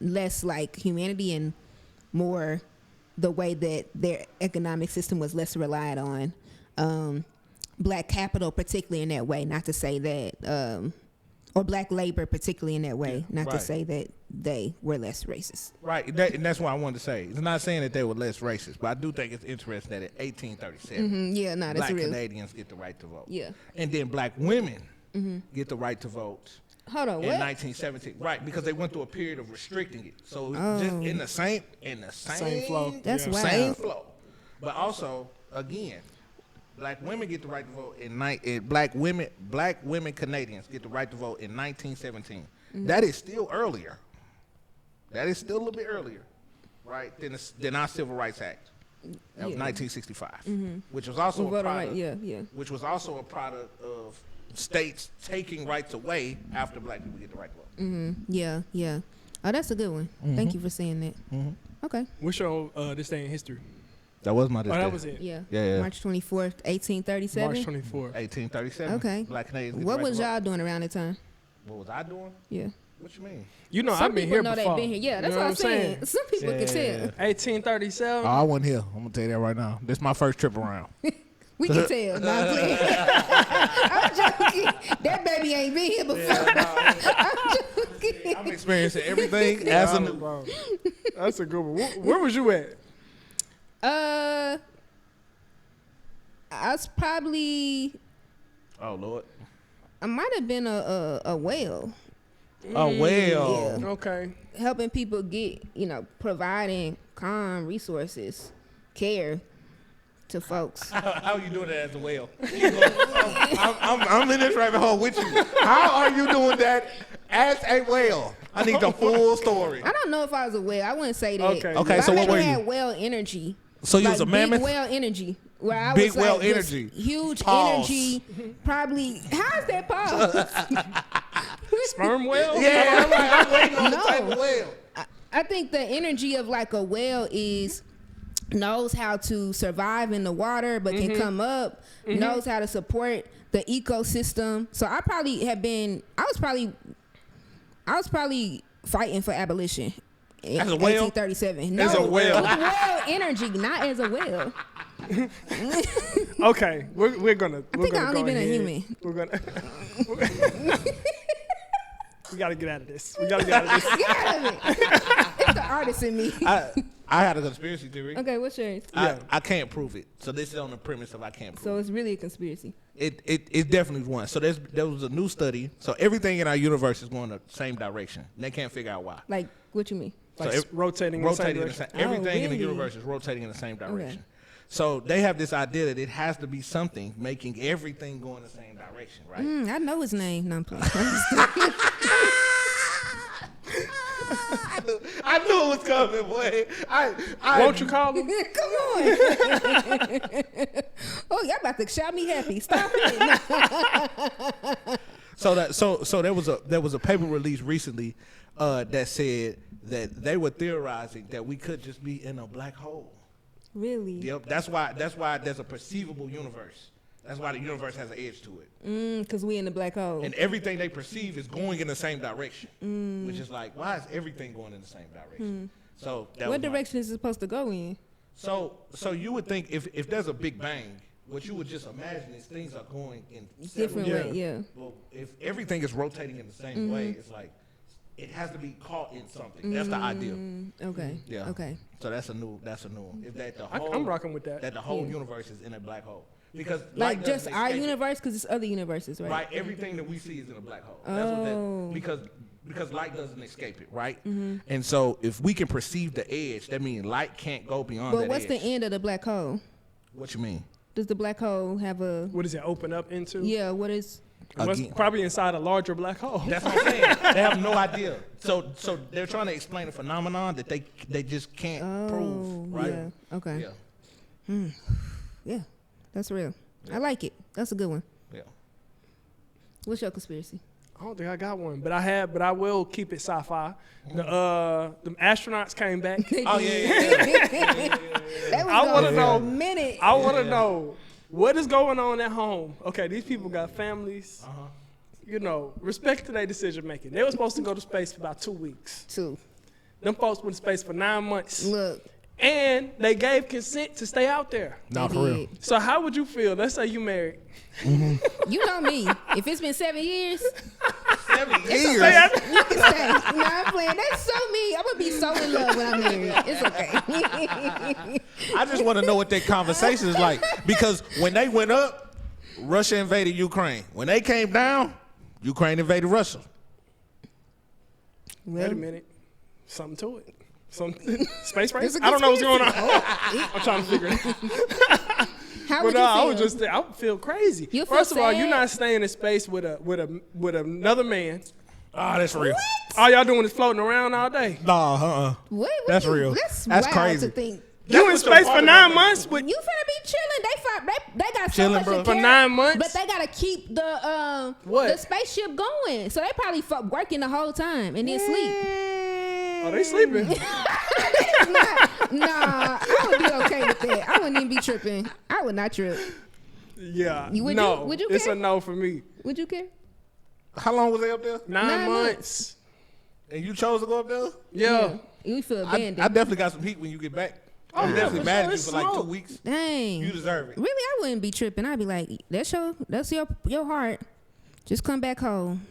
Speaker 2: less like humanity and more the way that their economic system was less reliant on black capital, particularly in that way. Not to say that, or black labor, particularly in that way. Not to say that they were less racist.
Speaker 1: Right, and that's what I wanted to say. It's not saying that they were less racist, but I do think it's interesting that in 1837,
Speaker 2: That's
Speaker 1: black
Speaker 2: real.
Speaker 1: Canadians get the right to vote.
Speaker 2: Yeah.
Speaker 1: And then black women get the right to vote.
Speaker 2: Hold on,
Speaker 1: in
Speaker 2: what?
Speaker 1: 1917, right? Because they went through a period of restricting it. So just in the same
Speaker 3: flow.
Speaker 2: That's wild.
Speaker 1: same flow. But also, again, black women get the right to vote black women Canadians get the right to vote in 1917. That is still earlier. That is still a little bit earlier, right? Than our Civil Rights Act of 1965, which was also a product. Which was also a product of states taking rights away after black people get the right to vote.
Speaker 2: Yeah. Oh, that's a good one. Thank you for saying that. Okay.
Speaker 3: What's your this day in history?
Speaker 1: That was my.
Speaker 3: That was it.
Speaker 2: Yeah.
Speaker 1: Yeah.
Speaker 2: March 24th, 1837.
Speaker 3: March 24th.
Speaker 1: 1837.
Speaker 2: Okay.
Speaker 1: Black Canadians.
Speaker 2: What was y'all doing around that time?
Speaker 1: What was I doing?
Speaker 2: Yeah.
Speaker 1: What you mean?
Speaker 3: You know,
Speaker 2: Some
Speaker 3: I've been
Speaker 2: people
Speaker 3: here
Speaker 2: know
Speaker 3: before.
Speaker 2: they've been here. Yeah, that's
Speaker 3: You know
Speaker 2: what I'm saying. Some people can tell.
Speaker 3: 1837.
Speaker 1: Oh, I wasn't here. I'm gonna tell you that right now. This is my first trip around.
Speaker 2: We can tell. No, I'm playing. I'm joking. That baby ain't been here before. I'm joking.
Speaker 1: I'm experiencing everything as a new.
Speaker 3: Bro. That's a good one. Where was you at?
Speaker 2: I was probably.
Speaker 1: Oh Lord.
Speaker 2: I might have been a whale.
Speaker 1: Oh well.
Speaker 2: Yeah.
Speaker 3: Okay.
Speaker 2: Helping people get, providing calm resources, care to folks.
Speaker 1: How are you doing that as a whale? I'm in this rabbit hole with you. How are you doing that as a whale? I need the full story.
Speaker 2: I don't know if I was a whale. I wouldn't say that.
Speaker 3: Okay.
Speaker 1: Okay,
Speaker 2: But
Speaker 1: so
Speaker 2: I
Speaker 1: what
Speaker 2: maybe
Speaker 1: were
Speaker 2: had
Speaker 1: you?
Speaker 2: whale energy.
Speaker 1: So you was a mammoth?
Speaker 2: Big whale energy. Where I
Speaker 1: Big
Speaker 2: was
Speaker 1: whale
Speaker 2: like this
Speaker 1: energy.
Speaker 2: Huge
Speaker 1: Pause.
Speaker 2: energy. Probably. How's that pause?
Speaker 3: Sperm whale?
Speaker 1: Yeah, I'm like, I'm waiting on the
Speaker 2: No.
Speaker 1: type of whale.
Speaker 2: I think the energy of like a whale knows how to survive in the water, but can come up, knows how to support the ecosystem. So I was probably fighting for abolition in
Speaker 1: As a whale?
Speaker 2: 1837. No,
Speaker 1: As a whale.
Speaker 2: with whale energy, not as a whale.
Speaker 3: Okay, we're gonna.
Speaker 2: I think I only been a human.
Speaker 3: We're gonna. We gotta get out of this. We gotta get out of this.
Speaker 2: Get out of it. It's the artist in me.
Speaker 1: I had a conspiracy theory.
Speaker 2: Okay, what's yours?
Speaker 1: I can't prove it. So this is on the premise of I can't prove
Speaker 2: So it's really a conspiracy.
Speaker 1: it definitely one. So there was a new study. So everything in our universe is going the same direction. And they can't figure out why.
Speaker 2: Like, what you mean?
Speaker 3: Like
Speaker 1: So
Speaker 3: rotating in the same direction.
Speaker 1: everything in the
Speaker 2: really?
Speaker 1: universe is rotating in the same direction.
Speaker 2: Okay.
Speaker 1: So they have this idea that it has to be something making everything go in the same direction, right?
Speaker 2: I know his name. No, I'm playing.
Speaker 1: I knew it was coming, boy.
Speaker 3: Won't you call him?
Speaker 2: Come on. Oh, y'all about to shout me happy. Stop it.
Speaker 1: So there was a paper released recently that said that they were theorizing that we could just be in a black hole.
Speaker 2: Really?
Speaker 1: Yep. That's why there's a perceivable universe. That's why the universe has an edge to it.
Speaker 2: Because we in the black hole.
Speaker 1: And everything they perceive is going in the same direction. Which is like, why is everything going in the same direction? So that
Speaker 2: What
Speaker 1: was
Speaker 2: direction is it supposed to go in?
Speaker 1: So you would think if there's a big bang, what you would just imagine is things are going in
Speaker 2: Different
Speaker 1: several
Speaker 2: way, yeah.
Speaker 1: Well, if everything is rotating in the same way, it's like it has to be caught in something. That's the ideal.
Speaker 2: Okay.
Speaker 1: Yeah.
Speaker 2: Okay.
Speaker 1: So that's a new one. If that the whole
Speaker 3: I'm rocking with that.
Speaker 1: That the whole universe is in a black hole. Because
Speaker 2: Like
Speaker 1: light
Speaker 2: just
Speaker 1: doesn't
Speaker 2: our
Speaker 1: escape it.
Speaker 2: universe, because it's other universes, right?
Speaker 1: Right, everything that we see is in a black hole. That's what
Speaker 2: Oh.
Speaker 1: that because light doesn't escape it, right? And so if we can perceive the edge, that means light can't go beyond
Speaker 2: But
Speaker 1: that
Speaker 2: what's
Speaker 1: edge.
Speaker 2: the end of the black hole?
Speaker 1: What you mean?
Speaker 2: Does the black hole have a?
Speaker 3: What does it open up into?
Speaker 2: Yeah. What is?
Speaker 3: What's
Speaker 1: Again.
Speaker 3: probably inside a larger black hole.
Speaker 1: That's what I'm saying. They have no idea. So they're trying to explain a phenomenon that they just can't prove, right?
Speaker 2: Yeah. Okay.
Speaker 1: Yeah.
Speaker 2: Yeah. That's real. I like it. That's a good one.
Speaker 1: Yeah.
Speaker 2: What's your conspiracy?
Speaker 3: I don't think I got one, but I will keep it sci-fi. The astronauts came back.
Speaker 1: Oh yeah.
Speaker 2: That was
Speaker 3: I want to know.
Speaker 2: a minute.
Speaker 3: I want to know what is going on at home. Okay, these people got families. You know, respect to their decision making. They were supposed to go to space for about 2 weeks.
Speaker 2: 2.
Speaker 3: Them folks went to space for 9 months.
Speaker 2: Look.
Speaker 3: And they gave consent to stay out there.
Speaker 1: No, for real.
Speaker 3: So how would you feel? Let's say you married.
Speaker 2: You know me. If it's been 7 years,
Speaker 1: 7 years.
Speaker 2: you can stay. No, I'm playing. That's so me. I'm gonna be so in love when I'm married. It's okay.
Speaker 1: I just want to know what that conversation is like, because when they went up, Russia invaded Ukraine. When they came down, Ukraine invaded Russia.
Speaker 3: Wait a minute. Something to it. Something space race?
Speaker 2: It's a
Speaker 3: I don't know what's going on.
Speaker 2: conspiracy.
Speaker 3: I'm trying to figure it out.
Speaker 2: How
Speaker 3: But
Speaker 2: would
Speaker 3: no,
Speaker 2: you
Speaker 3: I
Speaker 2: feel?
Speaker 3: would just I would feel crazy.
Speaker 2: You'll feel
Speaker 3: First of all,
Speaker 2: sad?
Speaker 3: you're not staying in space with another man.
Speaker 1: Ah, that's real.
Speaker 3: All y'all doing is floating around all day.
Speaker 1: Nah,
Speaker 2: What
Speaker 1: That's
Speaker 2: you-
Speaker 1: real.
Speaker 2: That's
Speaker 1: That's
Speaker 2: wild
Speaker 1: crazy.
Speaker 2: to think.
Speaker 3: You in
Speaker 1: was the
Speaker 3: space
Speaker 1: part
Speaker 3: for
Speaker 1: of
Speaker 3: 9
Speaker 1: it.
Speaker 3: months with
Speaker 2: You finna be chilling. They got so
Speaker 1: Chilling,
Speaker 2: much
Speaker 1: bro.
Speaker 2: to
Speaker 3: For
Speaker 2: carry,
Speaker 3: 9 months?
Speaker 2: but they gotta keep the
Speaker 3: What?
Speaker 2: spaceship going. So they probably working the whole time and then sleep.
Speaker 3: Oh, they sleeping.
Speaker 2: Nah, I would be okay with that. I wouldn't even be tripping. I would not trip.
Speaker 3: Yeah.
Speaker 2: Would
Speaker 3: no.
Speaker 2: you- would you
Speaker 3: It's
Speaker 2: care?
Speaker 3: a no for me.
Speaker 2: Would you care?
Speaker 1: How long was they up there?
Speaker 3: 9 months.
Speaker 1: And you chose to go up there?
Speaker 3: Yeah.
Speaker 2: You feel
Speaker 1: I
Speaker 2: abandoned.
Speaker 1: definitely got some heat when you get back.
Speaker 3: Oh,
Speaker 1: I'm
Speaker 3: yeah,
Speaker 1: definitely
Speaker 3: for
Speaker 1: mad
Speaker 3: sure.
Speaker 1: at you
Speaker 3: It's
Speaker 1: for like
Speaker 3: smoke.
Speaker 1: 2 weeks.
Speaker 2: Dang.
Speaker 1: You deserve it.
Speaker 2: Really, I wouldn't be tripping. I'd be like, that's your heart. Just come back home.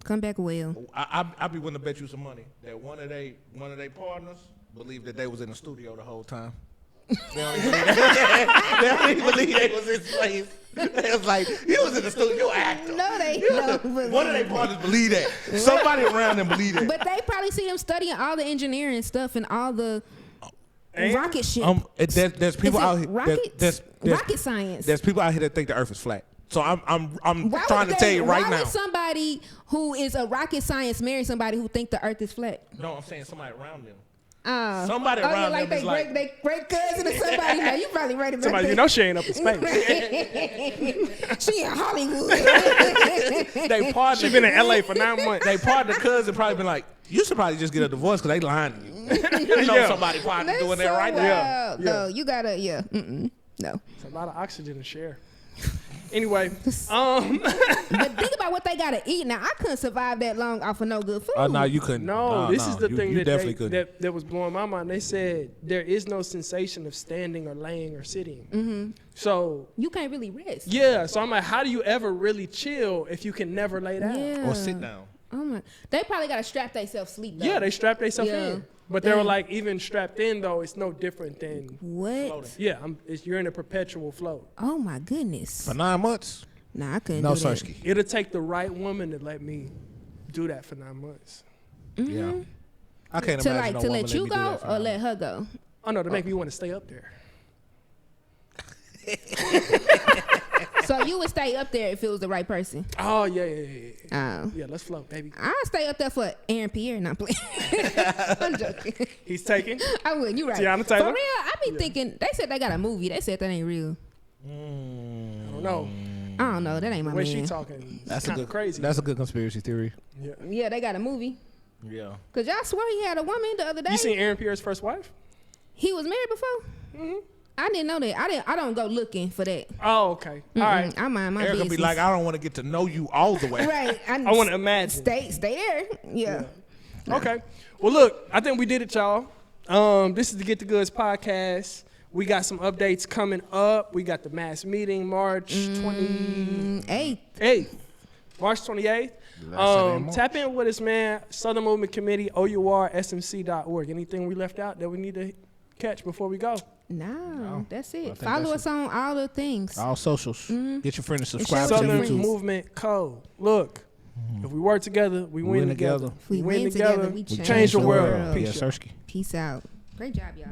Speaker 2: Come back well.
Speaker 1: I'd be willing to bet you some money that one of they partners believed that they was in the studio the whole time. They don't even believe that. They don't even believe they was in space. They was like, you was in the studio, you actor.
Speaker 2: No, they don't believe
Speaker 1: One of their partners believe that. Somebody around them believe that.
Speaker 2: But they probably see them studying all the engineering stuff and all the
Speaker 3: And-
Speaker 2: rocket shit.
Speaker 1: There's people
Speaker 2: Is it
Speaker 1: out here.
Speaker 2: rockets? Rocket science.
Speaker 1: There's people out here that think the Earth is flat. So I'm
Speaker 2: Why
Speaker 1: trying
Speaker 2: would
Speaker 1: to tell you right
Speaker 2: why
Speaker 1: now.
Speaker 2: would somebody who is a rocket science marry somebody who think the Earth is flat?
Speaker 1: No, I'm saying somebody around them.
Speaker 2: Oh,
Speaker 1: Somebody
Speaker 2: yeah,
Speaker 1: around
Speaker 2: like
Speaker 1: them is like.
Speaker 2: they great cousin or somebody. No, you probably right about
Speaker 3: Somebody,
Speaker 2: that.
Speaker 3: you know she ain't up in space.
Speaker 2: She in Hollywood.
Speaker 1: They partner.
Speaker 3: She been in LA for 9 months.
Speaker 1: They partner cousin probably been like, you should probably just get a divorce because they lying to you. You know
Speaker 3: Yeah.
Speaker 1: somebody partner
Speaker 2: That's
Speaker 1: doing that
Speaker 2: so
Speaker 1: right now.
Speaker 2: wild.
Speaker 3: Yeah.
Speaker 2: No, you gotta, no.
Speaker 3: It's a lot of oxygen to share. Anyway,
Speaker 2: But think about what they gotta eat. Now, I couldn't survive that long off of no good food.
Speaker 1: Oh no, you couldn't.
Speaker 3: no, this is the thing
Speaker 1: you
Speaker 3: that,
Speaker 1: definitely couldn't.
Speaker 3: that was blowing my mind. They said there is no sensation of standing or laying or sitting.
Speaker 2: Mm-hmm.
Speaker 3: So,
Speaker 2: You can't really rest.
Speaker 3: yeah. So I'm like, how do you ever really chill if you can never lay down?
Speaker 2: Yeah.
Speaker 1: Or sit down.
Speaker 2: Oh my. They probably gotta strap themselves sleep though.
Speaker 3: Yeah, they strapped themselves
Speaker 2: Yeah.
Speaker 3: in. But they were
Speaker 2: Dang.
Speaker 3: like, even strapped in though, it's no different than
Speaker 2: What?
Speaker 3: floating. Yeah, you're in a perpetual float.
Speaker 2: Oh my goodness.
Speaker 1: For 9 months?
Speaker 2: Nah, I couldn't
Speaker 1: No,
Speaker 2: do that.
Speaker 1: Sersky.
Speaker 3: It'll take the right woman to let me do that for 9 months.
Speaker 1: Yeah. I can't
Speaker 2: To
Speaker 1: imagine
Speaker 2: like
Speaker 1: no
Speaker 2: to
Speaker 1: woman
Speaker 2: let you
Speaker 1: me do
Speaker 2: go
Speaker 1: that for
Speaker 2: or
Speaker 1: 9
Speaker 2: let her go.
Speaker 3: Oh no, to make me want to stay up there.
Speaker 2: So you would stay up there if it was the right person.
Speaker 3: Oh yeah.
Speaker 2: Oh.
Speaker 3: Yeah, let's float, baby.
Speaker 2: I'll stay up there for Aaron Pierre. Not playing. I'm joking.
Speaker 3: He's taking.
Speaker 2: I would. You right.
Speaker 3: Tiana
Speaker 2: For
Speaker 3: Taylor?
Speaker 2: real, I be thinking. They said they got a movie. They said that ain't real.
Speaker 3: I don't know.
Speaker 2: I don't know. That ain't
Speaker 3: The
Speaker 2: my
Speaker 3: way
Speaker 2: man.
Speaker 3: she talking,
Speaker 1: That's
Speaker 3: kind
Speaker 1: a
Speaker 3: of
Speaker 1: good
Speaker 3: crazy.
Speaker 1: That's a good conspiracy theory.
Speaker 3: Yeah.
Speaker 2: Yeah, they got a movie.
Speaker 1: Yeah.
Speaker 2: Cause y'all swear he had a woman the other day.
Speaker 3: You seen Aaron Pierre's first wife?
Speaker 2: He was married before.
Speaker 3: Mm-hmm.
Speaker 2: I didn't know that. I don't go looking for that.
Speaker 3: Oh, okay. All right.
Speaker 2: I mind my
Speaker 1: Erica
Speaker 2: business.
Speaker 1: be like, I don't want to get to know you all the way.
Speaker 2: Right.
Speaker 3: I want to imagine.
Speaker 2: Stay there. Yeah.
Speaker 3: Okay. Well, look, I think we did it, y'all. This is the Get the Goods podcast. We got some updates coming up. We got the mass meeting March 28th. March 28th. Tap in with us, man. Southern Movement Committee, oursmc.org. Anything we left out that we need to catch before we go?
Speaker 2: No, that's it.
Speaker 1: think
Speaker 2: Follow
Speaker 1: that's
Speaker 2: us on all the things.
Speaker 1: All socials. Get your friends to subscribe
Speaker 2: show
Speaker 1: to
Speaker 2: your
Speaker 3: Southern
Speaker 2: friends.
Speaker 1: YouTube.
Speaker 3: Movement Code. Look, if we work together, we win
Speaker 1: win
Speaker 3: together.
Speaker 1: together.
Speaker 2: If we win together, we change
Speaker 3: the
Speaker 2: the
Speaker 3: world.
Speaker 2: world.
Speaker 3: Peace,
Speaker 1: Yeah,
Speaker 3: y'all.
Speaker 1: Sersky.
Speaker 2: Peace out. Great job, y'all.